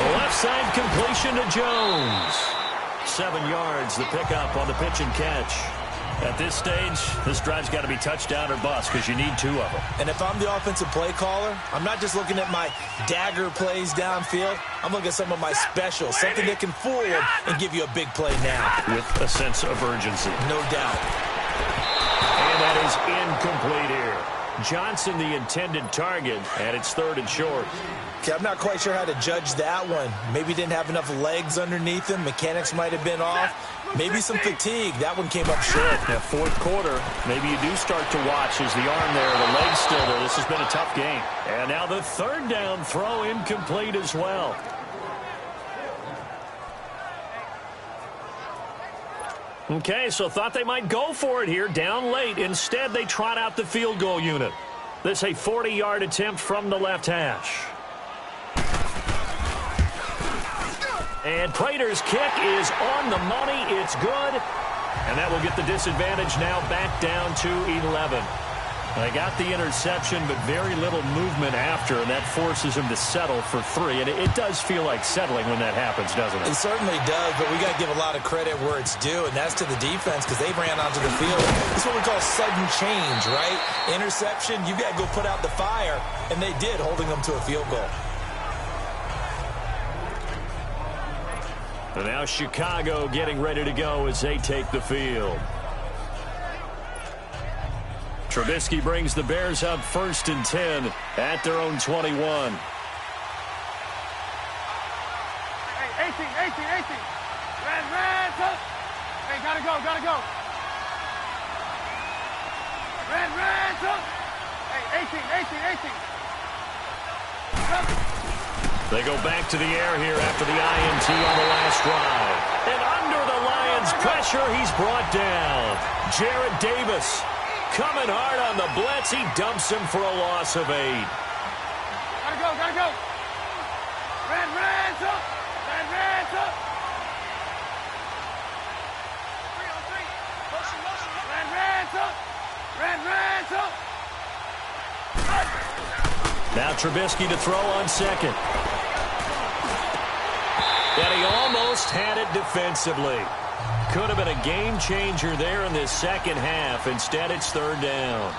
The left side completion to Jones. 7 yards, the pickup on the pitch and catch. At this stage, this drive's got to be touchdown or bust because you need 2 of them. And if I'm the offensive play caller, I'm not just looking at my dagger plays downfield. I'm looking at some of my specials, something that can fool them and give you a big play now. With a sense of urgency. No doubt. And that is incomplete here. Johnson, the intended target, and it's 3rd and short. Okay, I'm not quite sure how to judge that one. Maybe didn't have enough legs underneath him. Mechanics might have been off. Maybe some fatigue. That one came up short. Yeah, 4th quarter, maybe you do start to watch as the arm there, the leg's still there. This has been a tough game. And now the 3rd down throw incomplete as well. Okay, so thought they might go for it here, down late. Instead, they trot out the field goal unit. This a 40-yard attempt from the left hash. And Prater's kick is on the money. It's good. And that will get the disadvantage now back down to 11. They got the interception, but very little movement after, and that forces him to settle for 3. And it does feel like settling when that happens, doesn't it? It certainly does, but we got to give a lot of credit where it's due, and that's to the defense because they ran onto the field. This is what we call sudden change, right? Interception, you got to go put out the fire, and they did, holding them to a field goal. And now Chicago getting ready to go as they take the field. Trubisky brings the Bears up 1st and 10 at their own 21. Hey, 18. Red, up. Hey, gotta go. Red, up. Hey, 18. They go back to the air here after the INT on the last drive. And under the Lions' pressure, he's brought down. Jarrett Davis coming hard on the blitz. He dumps him for a loss of 8. Gotta go. Red, up. Red, up. Now Trubisky to throw on 2nd. And he almost had it defensively. Could have been a game changer there in this 2nd half. Instead, it's 3rd down.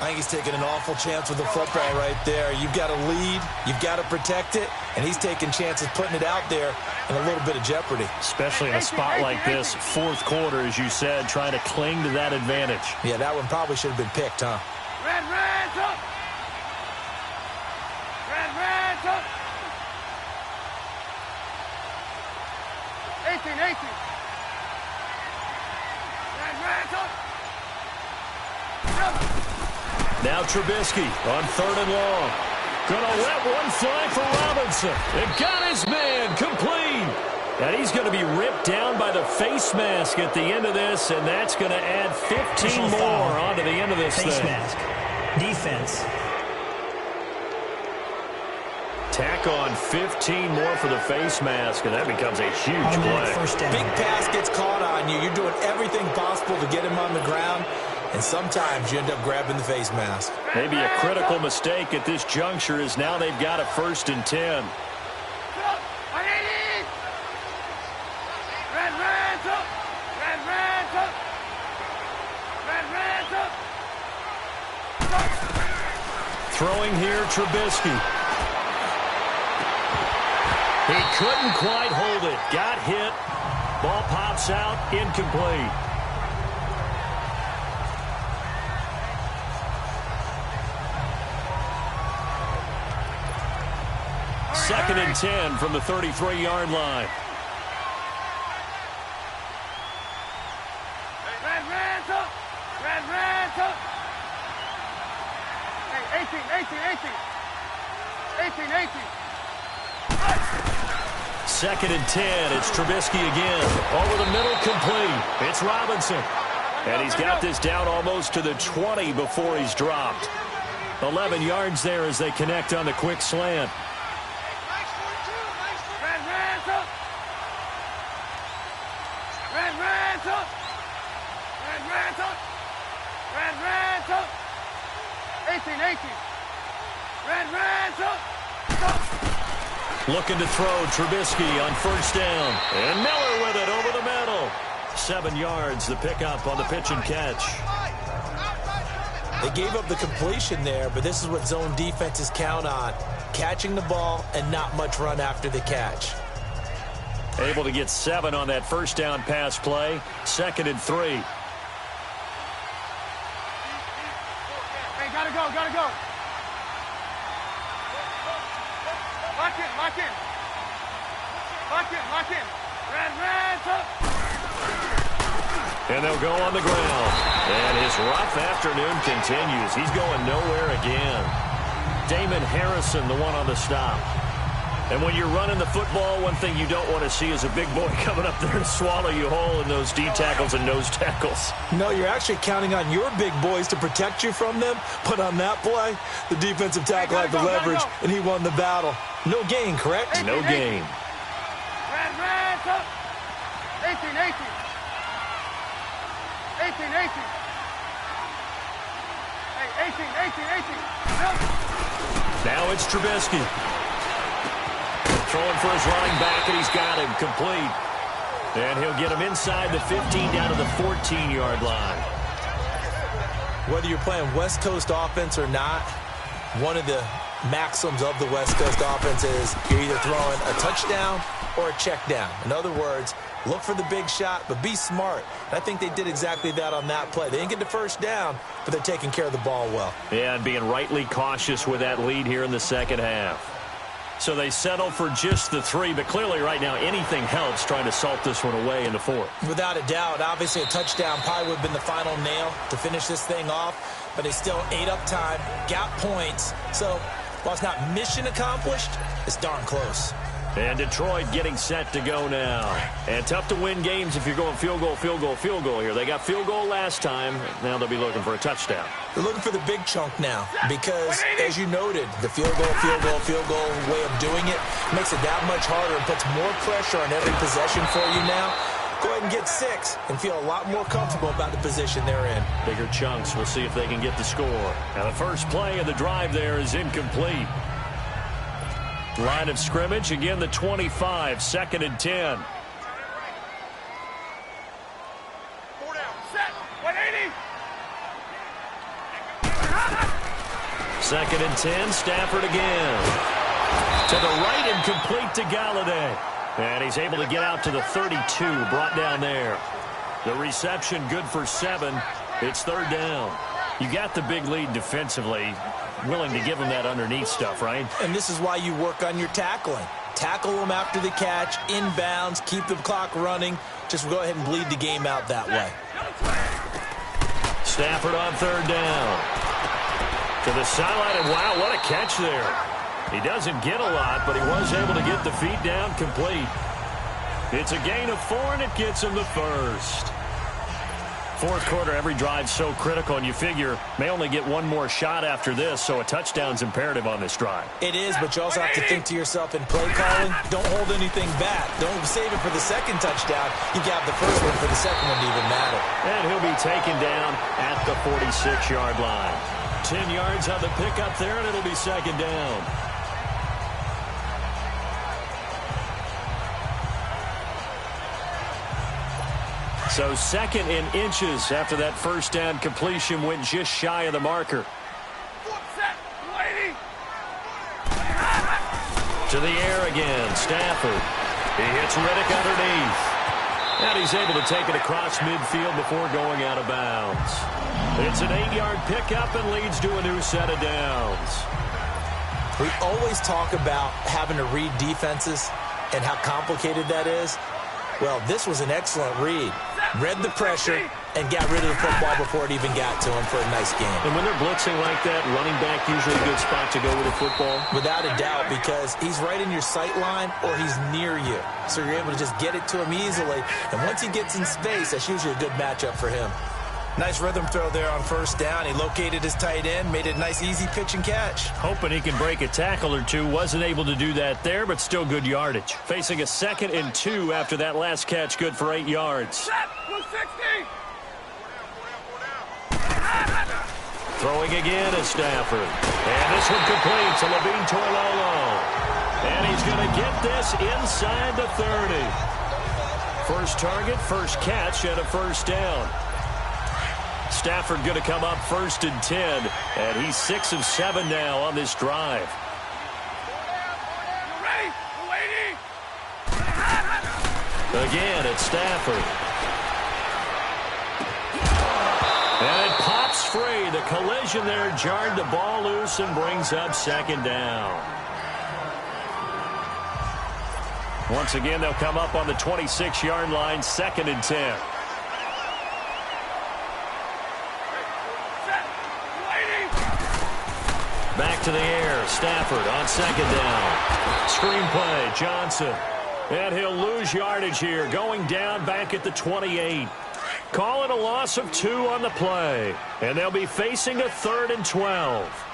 I think he's taking an awful chance with the football right there. You've got to lead. You've got to protect it. And he's taking chances putting it out there in a little bit of jeopardy. Especially in a spot like this, 4th quarter, as you said, trying to cling to that advantage. Yeah, that one probably should have been picked, huh? Red, up. Red, up. 18. Red, up. Now Trubisky on 3rd and long. Gonna let one fly for Robinson. It got his man complete. And he's going to be ripped down by the face mask at the end of this, and that's going to add 15 more onto the end of this face thing. Mask. Defense. Tack on 15 more for the face mask, and that becomes a huge play. First down. Big pass gets caught on you. You're doing everything possible to get him on the ground, and sometimes you end up grabbing the face mask. Maybe a critical mistake at this juncture is now they've got a 1st and 10. Throwing here, Trubisky. He couldn't quite hold it. Got hit. Ball pops out. Incomplete. Second and 10 from the 33-yard line. Red, up. Hey, 18. Second and 10. It's Trubisky again. Over the middle, complete. It's Robinson. And he's got this down almost to the 20 before he's dropped. 11 yards there as they connect on the quick slant. Looking to throw Trubisky on 1st down. And Miller with it over the middle. 7 yards, the pickup on the pitch and catch. They gave up the completion there, but this is what zone defenses count on. Catching the ball and not much run after the catch. Able to get 7 on that first down pass play. 2nd and 3. Hey, gotta go, gotta go. Lock in, lock in. Lock in, lock in. Ran, up. And they'll go on the ground. And his rough afternoon continues. He's going nowhere again. Damon Harrison, the one on the stop. And when you're running the football, one thing you don't want to see is a big boy coming up there to swallow you whole in those D tackles and nose tackles. No, you're actually counting on your big boys to protect you from them. But on that play, the defensive tackle had the leverage, and he won the battle. No gain, correct? No gain. Ran, up. 18. 18. Hey, 18. Now it's Trubisky. Throwing for his running back, and he's got him complete. And he'll get him inside the 15 down to the 14-yard line. Whether you're playing West Coast offense or not, one of the maxims of the West Coast offense is you're either throwing a touchdown or a check down. In other words, look for the big shot, but be smart. And I think they did exactly that on that play. They didn't get the first down, but they're taking care of the ball well. Yeah, and being rightly cautious with that lead here in the second half. So they settle for just the 3, but clearly right now anything helps trying to salt this one away in the 4th. Without a doubt, obviously a touchdown probably would have been the final nail to finish this thing off, but they still ate up time, got points. So while it's not mission accomplished, it's darn close. And Detroit getting set to go now. And tough to win games if you're going field goal here. They got field goal last time. Now they'll be looking for a touchdown. They're looking for the big chunk now because, as you noted, the field goal way of doing it makes it that much harder and puts more pressure on every possession for you now. Go ahead and get 6 and feel a lot more comfortable about the position they're in. Bigger chunks. We'll see if they can get the score. Now the first play of the drive there is incomplete. Line of scrimmage, again the 25, 2nd and 10. 4 down, set, 180. 2nd and 10, Stafford again. To the right and complete to Galladay. And he's able to get out to the 32, brought down there. The reception good for 7. It's 3rd down. You got the big lead defensively. Willing to give them that underneath stuff, right? And this is why you work on your tackling. Tackle them after the catch, inbounds, keep the clock running. Just go ahead and bleed the game out that way. Stafford on 3rd down. To the sideline, and wow, what a catch there. He doesn't get a lot, but he was able to get the feet down complete. It's a gain of 4, and it gets him the first. 4th quarter, every drive's so critical, and you figure may only get one more shot after this, so a touchdown's imperative on this drive. It is, but you also have to think to yourself in play calling, don't hold anything back. Don't save it for the second touchdown. You got the first one for the second one to even matter. And he'll be taken down at the 46-yard line. 10 yards on the pickup there, and it'll be 2nd down. So 2nd and inches after that first down completion went just shy of the marker. To the air again, Stafford. He hits Riddick underneath. And he's able to take it across midfield before going out of bounds. It's an 8-yard pickup and leads to a new set of downs. We always talk about having to read defenses and how complicated that is. Well, this was an excellent read. Read the pressure and got rid of the football before it even got to him for a nice game. And when they're blitzing like that, running back usually a good spot to go with a football? Without a doubt, because he's right in your sight line or he's near you. So you're able to just get it to him easily. And once he gets in space, that's usually a good matchup for him. Nice rhythm throw there on first down. He located his tight end, made it a nice easy pitch and catch. Hoping he can break a tackle or two. Wasn't able to do that there, but still good yardage. Facing a 2nd and 2 after that last catch, good for 8 yards. Throwing again is Stafford. And this one complete to Levine Toilolo. And he's going to get this inside the 30. First target, first catch, and a first down. Stafford going to come up 1st and 10, and he's 6 of 7 now on this drive. Again, it's Stafford. And it pops free. The collision there jarred the ball loose and brings up 2nd down. Once again, they'll come up on the 26-yard line, 2nd and 10. Back to the air. Stafford on 2nd down. Screen play. Johnson. And he'll lose yardage here. Going down back at the 28. Call it a loss of 2 on the play. And they'll be facing a 3rd and 12.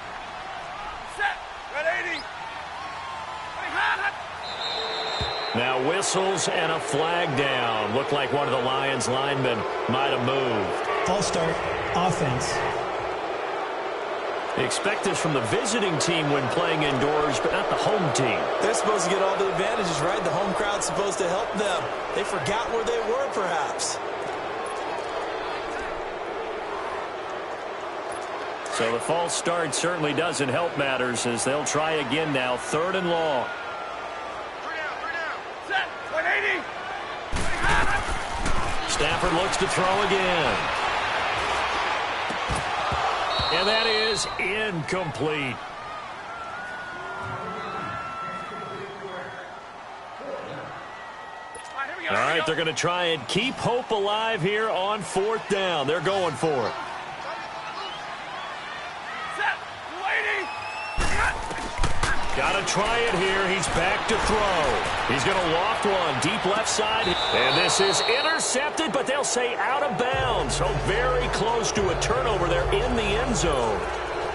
Now whistles and a flag down. Looked like one of the Lions linemen might have moved. False start. Offense. They expect this from the visiting team when playing indoors, but not the home team. They're supposed to get all the advantages, right? The home crowd's supposed to help them. They forgot where they were, perhaps. So the false start certainly doesn't help matters as they'll try again now, 3rd and long. Stafford looks to throw again. And that is incomplete. All right, they're going to try and keep hope alive here on 4th down. They're going for it. Got to try it here. He's back to throw. He's going to loft one deep left side. And this is intercepted, but they'll say out of bounds. So very close to a turnover there in the end zone.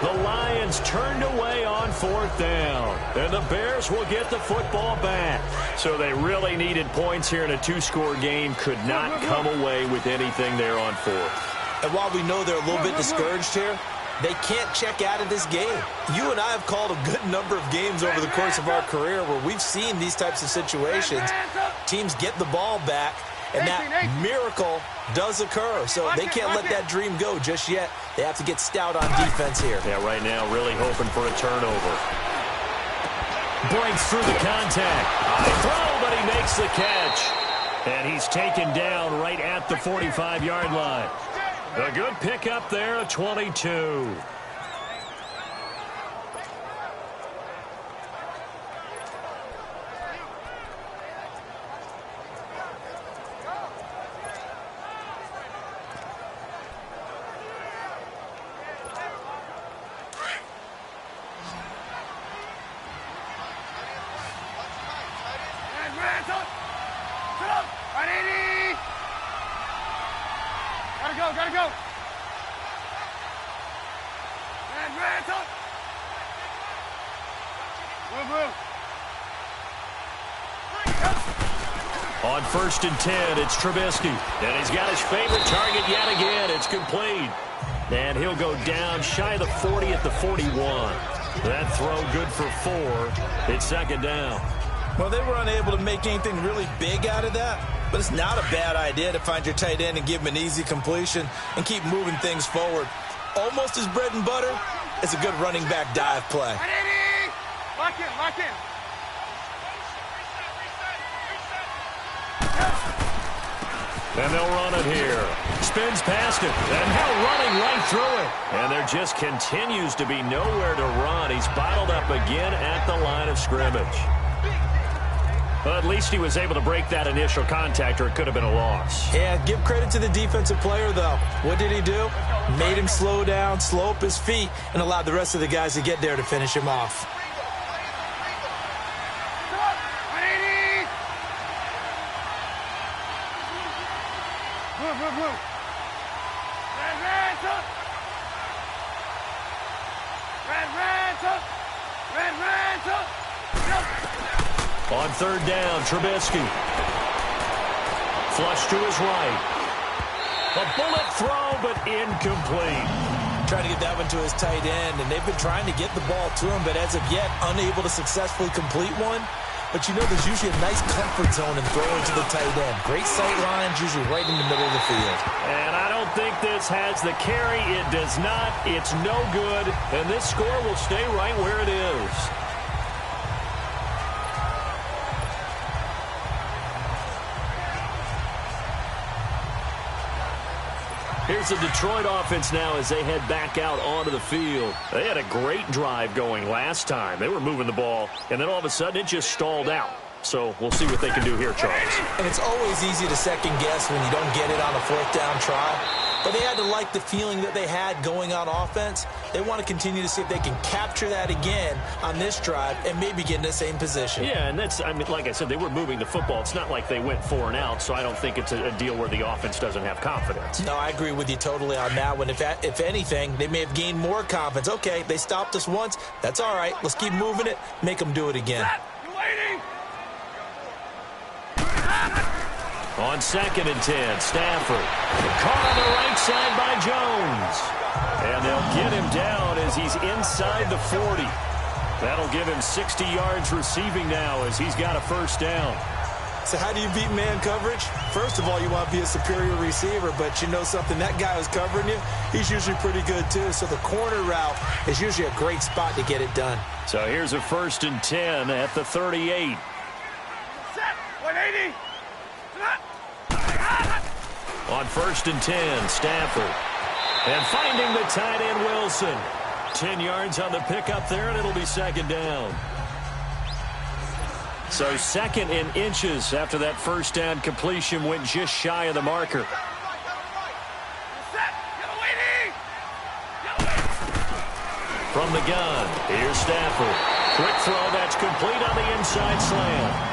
The Lions turned away on 4th down. And the Bears will get the football back. So they really needed points here in a 2-score game. Could not come away with anything there on 4th. And while we know they're a little bit discouraged here, they can't check out of this game. You and I have called a good number of games over the course of our career where we've seen these types of situations. Teams get the ball back, and that miracle does occur. So they can't let that dream go just yet. They have to get stout on defense here. Yeah, right now really hoping for a turnover. Breaks through the contact. High throw, but he makes the catch. And he's taken down right at the 45-yard line. A good pickup there, a 22. Gotta go. Move. On 1st and 10, it's Trubisky. And he's got his favorite target yet again. It's complete. And he'll go down shy of the 40 at the 41. That throw good for 4. It's 2nd down. Well, they were unable to make anything really big out of that. But it's not a bad idea to find your tight end and give him an easy completion and keep moving things forward. Almost his bread and butter is a good running back dive play. Lock in. And they'll run it here. Spins past it. And now running right through it. And there just continues to be nowhere to run. He's bottled up again at the line of scrimmage. Well, at least he was able to break that initial contact, or it could have been a loss. Yeah, give credit to the defensive player, though. What did he do? Made him slow down, slow up his feet, and allowed the rest of the guys to get there to finish him off. Move. On 3rd down, Trubisky. Flush to his right. A bullet throw, but incomplete. Trying to get that one to his tight end, and they've been trying to get the ball to him, but as of yet, unable to successfully complete one. but you know there's usually a nice comfort zone in throwing to the tight end. Great sight lines, usually right in the middle of the field. And I don't think this has the carry. It does not. It's no good. And this score will stay right where it is. Here's the Detroit offense now as they head back out onto the field. They had a great drive going last time. They were moving the ball, and then all of a sudden it just stalled out. So we'll see what they can do here, Charles. And it's always easy to second guess when you don't get it on a fourth down try. But they had to like the feeling that they had going on offense. They want to continue to see if they can capture that again on this drive and maybe get in the same position. Yeah, and that's, I mean, like I said, they were moving the football. It's not like they went 4 and out, so I don't think it's a deal where the offense doesn't have confidence. No, I agree with you totally on that one. If anything, they may have gained more confidence. Okay, they stopped us once. That's all right. Let's keep moving it. Make them do it again. On 2nd and 10, Stafford. Caught on the right side by Jones. And they'll get him down as he's inside the 40. That'll give him 60 yards receiving now as he's got a first down. So how do you beat man coverage? First of all, you want to be a superior receiver, but you know something, that guy who's covering you, he's usually pretty good too. So the corner route is usually a great spot to get it done. So here's a 1st and 10 at the 38. Set. 180. On 1st and 10, Stafford. And finding the tight end, Wilson. 10 yards on the pickup there, and it'll be 2nd down. So 2nd and inches after that first down completion went just shy of the marker. From the gun, here's Stafford. Quick throw, that's complete on the inside slant.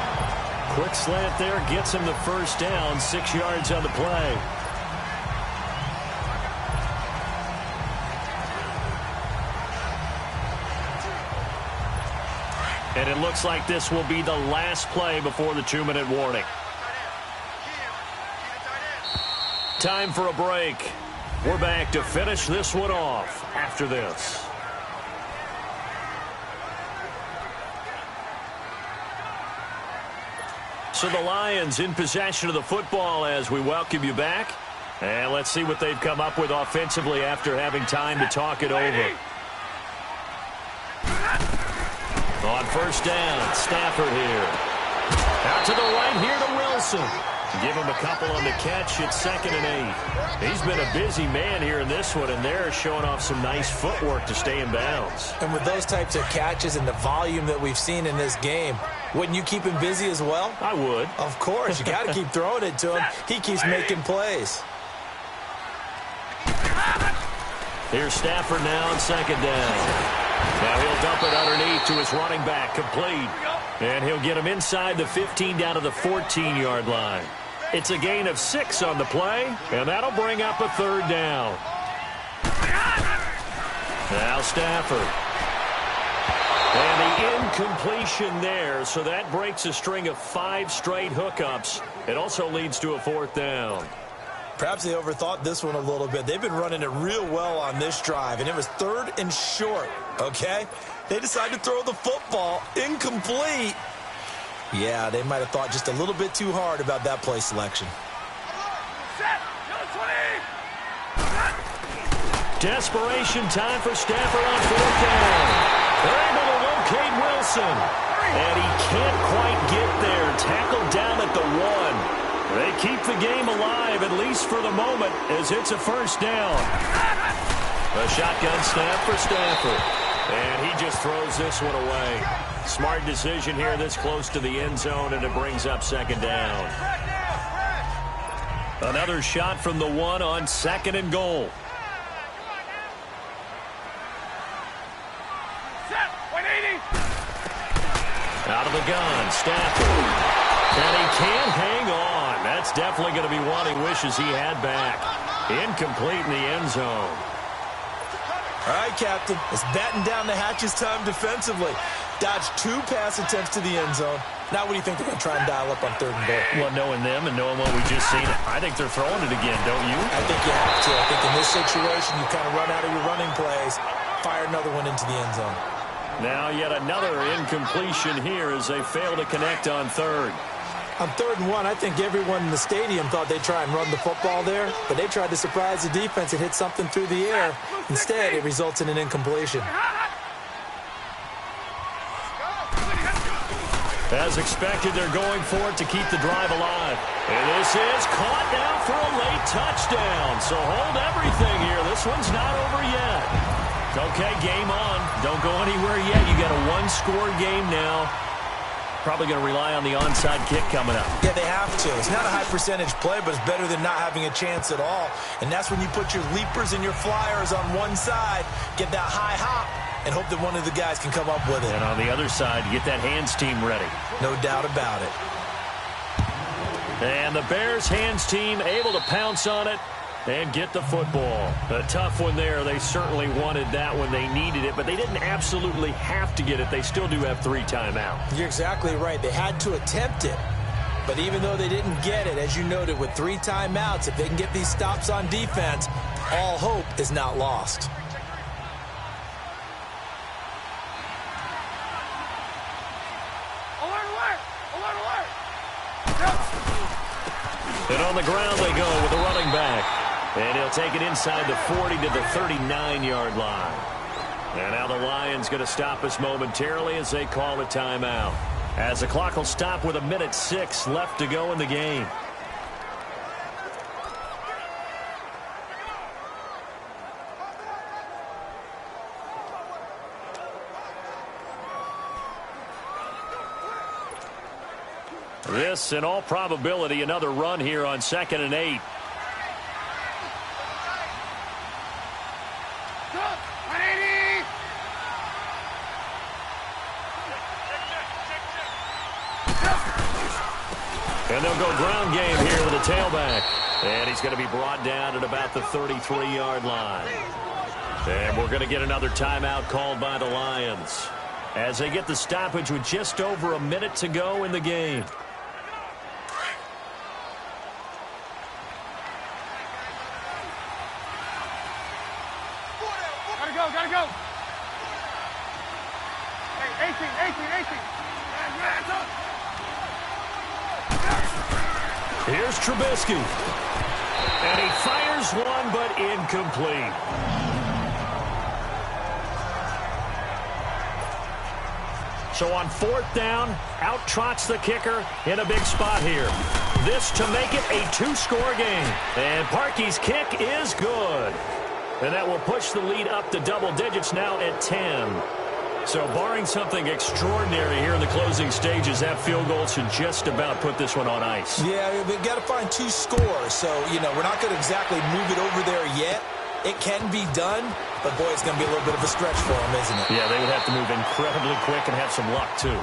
Quick slant there gets him the first down, 6 yards on the play. And it looks like this will be the last play before the 2-minute warning. Time for a break. We're back to finish this one off after this. So the Lions in possession of the football as we welcome you back. And let's see what they've come up with offensively after having time to talk it over. On first down, Stafford here. Out to the right here to Wilson. Give him a couple on the catch. It's 2nd and 8. He's been a busy man here in this one, and they're showing off some nice footwork to stay in bounds. And with those types of catches and the volume that we've seen in this game, wouldn't you keep him busy as well? I would. Of course. You got to keep throwing it to him. He keeps making plays. Here's Stafford now on 2nd down. Now he'll dump it underneath to his running back, complete. And he'll get him inside the 15 down to the 14-yard line. It's a gain of 6 on the play, and that'll bring up a 3rd down. Now Stafford. And the incompletion there, so that breaks a string of 5 straight hookups. It also leads to a 4th down. Perhaps they overthought this one a little bit. They've been running it real well on this drive, and it was 3rd and short, okay? They decided to throw the football incomplete. Yeah, they might have thought just a little bit too hard about that play selection. Desperation time for Stafford on 4th down. They're able to locate Wilson. And he can't quite get there. Tackled down at the 1. They keep the game alive, at least for the moment, as it's a 1st down. A shotgun snap for Stafford. And he just throws this one away. Smart decision here this close to the end zone, and it brings up 2nd down. Another shot from the 1 on 2nd and goal. Out of the gun, Stafford. And he can't hang on. That's definitely going to be one he wishes he had back. Incomplete in the end zone. All right, Captain. It's batten down the hatches time defensively. Dodged 2 pass attempts to the end zone. Now what do you think they're going to try and dial up on 3rd and goal? Well, knowing them and knowing what we just seen, I think they're throwing it again, don't you? I think you have to. I think in this situation, you kind of run out of your running plays, fire another one into the end zone. Now yet another incompletion here as they fail to connect on third. On 3rd and 1, I think everyone in the stadium thought they'd try and run the football there, but they tried to surprise the defense and hit something through the air. Instead, it results in an incompletion. As expected, they're going for it to keep the drive alive. And this is caught now for a late touchdown. So hold everything here. This one's not over yet. Okay, game on. Don't go anywhere yet. You got a one-score game now. Probably going to rely on the onside kick coming up. Yeah, they have to. It's not a high-percentage play, but it's better than not having a chance at all. And that's when you put your leapers and your flyers on one side, get that high hop, and hope that one of the guys can come up with it. And on the other side, get that hands team ready. No doubt about it. And the Bears hands team able to pounce on it and get the football. A tough one there. They certainly wanted that when they needed it, but they didn't absolutely have to get it. They still do have 3 timeouts. You're exactly right. They had to attempt it. But even though they didn't get it, as you noted, with 3 timeouts, if they can get these stops on defense, all hope is not lost. And on the ground they go with the running back. And he'll take it inside the 40 to the 39-yard line. And now the Lions going to stop us momentarily as they call a timeout. As the clock will stop with 1:06 left to go in the game. This, in all probability, another run here on 2nd and 8. And they'll go ground game here with a tailback. And he's going to be brought down at about the 33-yard line. And we're going to get another timeout called by the Lions as they get the stoppage with just over a minute to go in the game. Gotta go. Hey, 18. Here's Trubisky. And he fires one, but incomplete. So on 4th down, out trots the kicker in a big spot here. This to make it a 2-score game. And Parkey's kick is good. And that will push the lead up to double digits now at 10. So barring something extraordinary here in the closing stages, that field goal should just about put this one on ice. Yeah, we've got to find 2 scores. So, we're not going to exactly move it over there yet. It can be done, but, boy, it's going to be a little bit of a stretch for them, isn't it? Yeah, they would have to move incredibly quick and have some luck, too.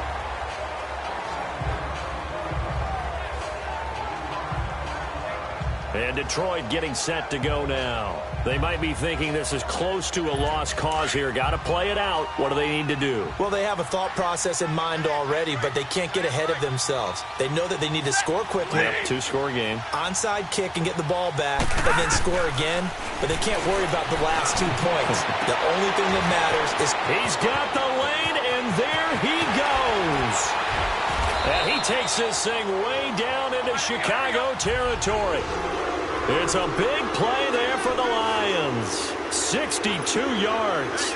And Detroit getting set to go now. They might be thinking this is close to a lost cause here. Got to play it out. What do they need to do? Well, they have a thought process in mind already, but they can't get ahead of themselves. They know that they need to score quickly. Yep, 2-score game. Onside kick and get the ball back, and then score again. But they can't worry about the last 2 points. The only thing that matters is... He's got the lane, and there he goes. And he takes this thing way down into Chicago territory. It's a big play there for the Lions. 62 yards.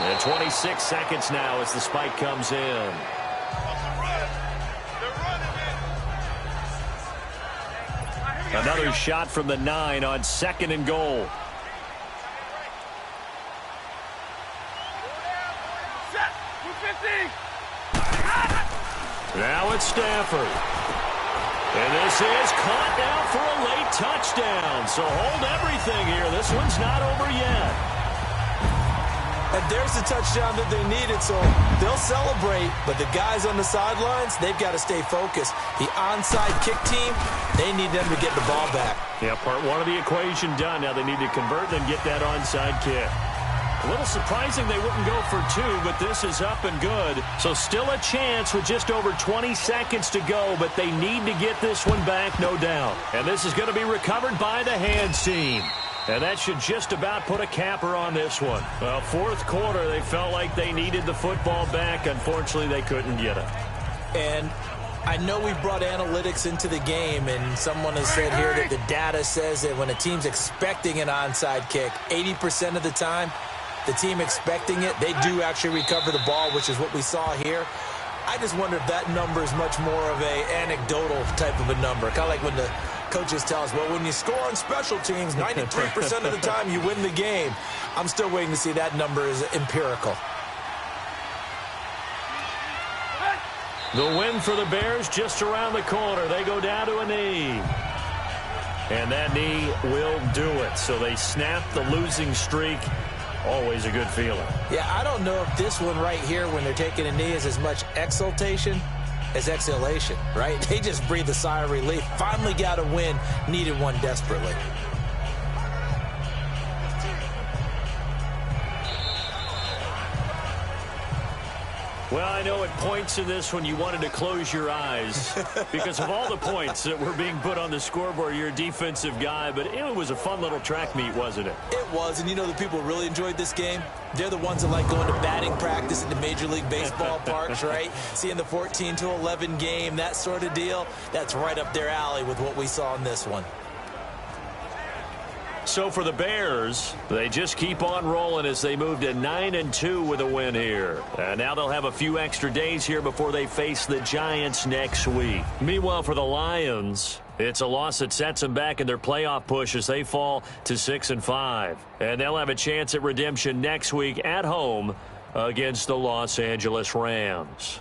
And 26 seconds now as the spike comes in. Another shot from the 9 on 2nd and goal. Now it's Stafford. And this is caught now for a late touchdown. So hold everything here. This one's not over yet. And there's the touchdown that they needed, so they'll celebrate. But the guys on the sidelines, they've got to stay focused. The onside kick team, they need them to get the ball back. Yeah, part 1 of the equation done. Now they need to convert and get that onside kick. A little surprising they wouldn't go for two, but this is up and good. So still a chance with just over 20 seconds to go, but they need to get this one back, no doubt. And this is going to be recovered by the hands team. And that should just about put a capper on this one. Well, fourth quarter, they felt like they needed the football back. Unfortunately, they couldn't get it. And I know we brought analytics into the game, and someone has said here that the data says that when a team's expecting an onside kick, 80% of the time, the team expecting it, they do actually recover the ball, which is what we saw here. I just wonder if that number is much more of a anecdotal type of a number. Kind of like when the coaches tell us, well, when you score on special teams, 93% of the time you win the game. I'm still waiting to see that number is empirical. The win for the Bears just around the corner. They go down to a knee. And that knee will do it. So they snap the losing streak. Always a good feeling. Yeah, I don't know if this one right here, when they're taking a knee, is as much exultation as exhalation, right? They just breathe a sigh of relief. Finally got a win, needed one desperately. Well, I know at points in this one you wanted to close your eyes because of all the points that were being put on the scoreboard. You're a defensive guy, but it was a fun little track meet, wasn't it? It was, and you know the people who really enjoyed this game? They're the ones that like going to batting practice at the Major League Baseball parks, right? Seeing the 14-11 game, that sort of deal. That's right up their alley with what we saw in this one. So for the Bears, they just keep on rolling as they move to 9-2 with a win here. And now they'll have a few extra days here before they face the Giants next week. Meanwhile, for the Lions, it's a loss that sets them back in their playoff push as they fall to 6-5. And they'll have a chance at redemption next week at home against the Los Angeles Rams.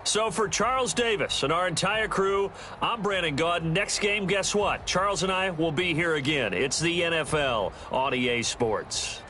So for Charles Davis and our entire crew, I'm Brandon Gaudin. Next game, guess what? Charles and I will be here again. It's the NFL on EA Sports.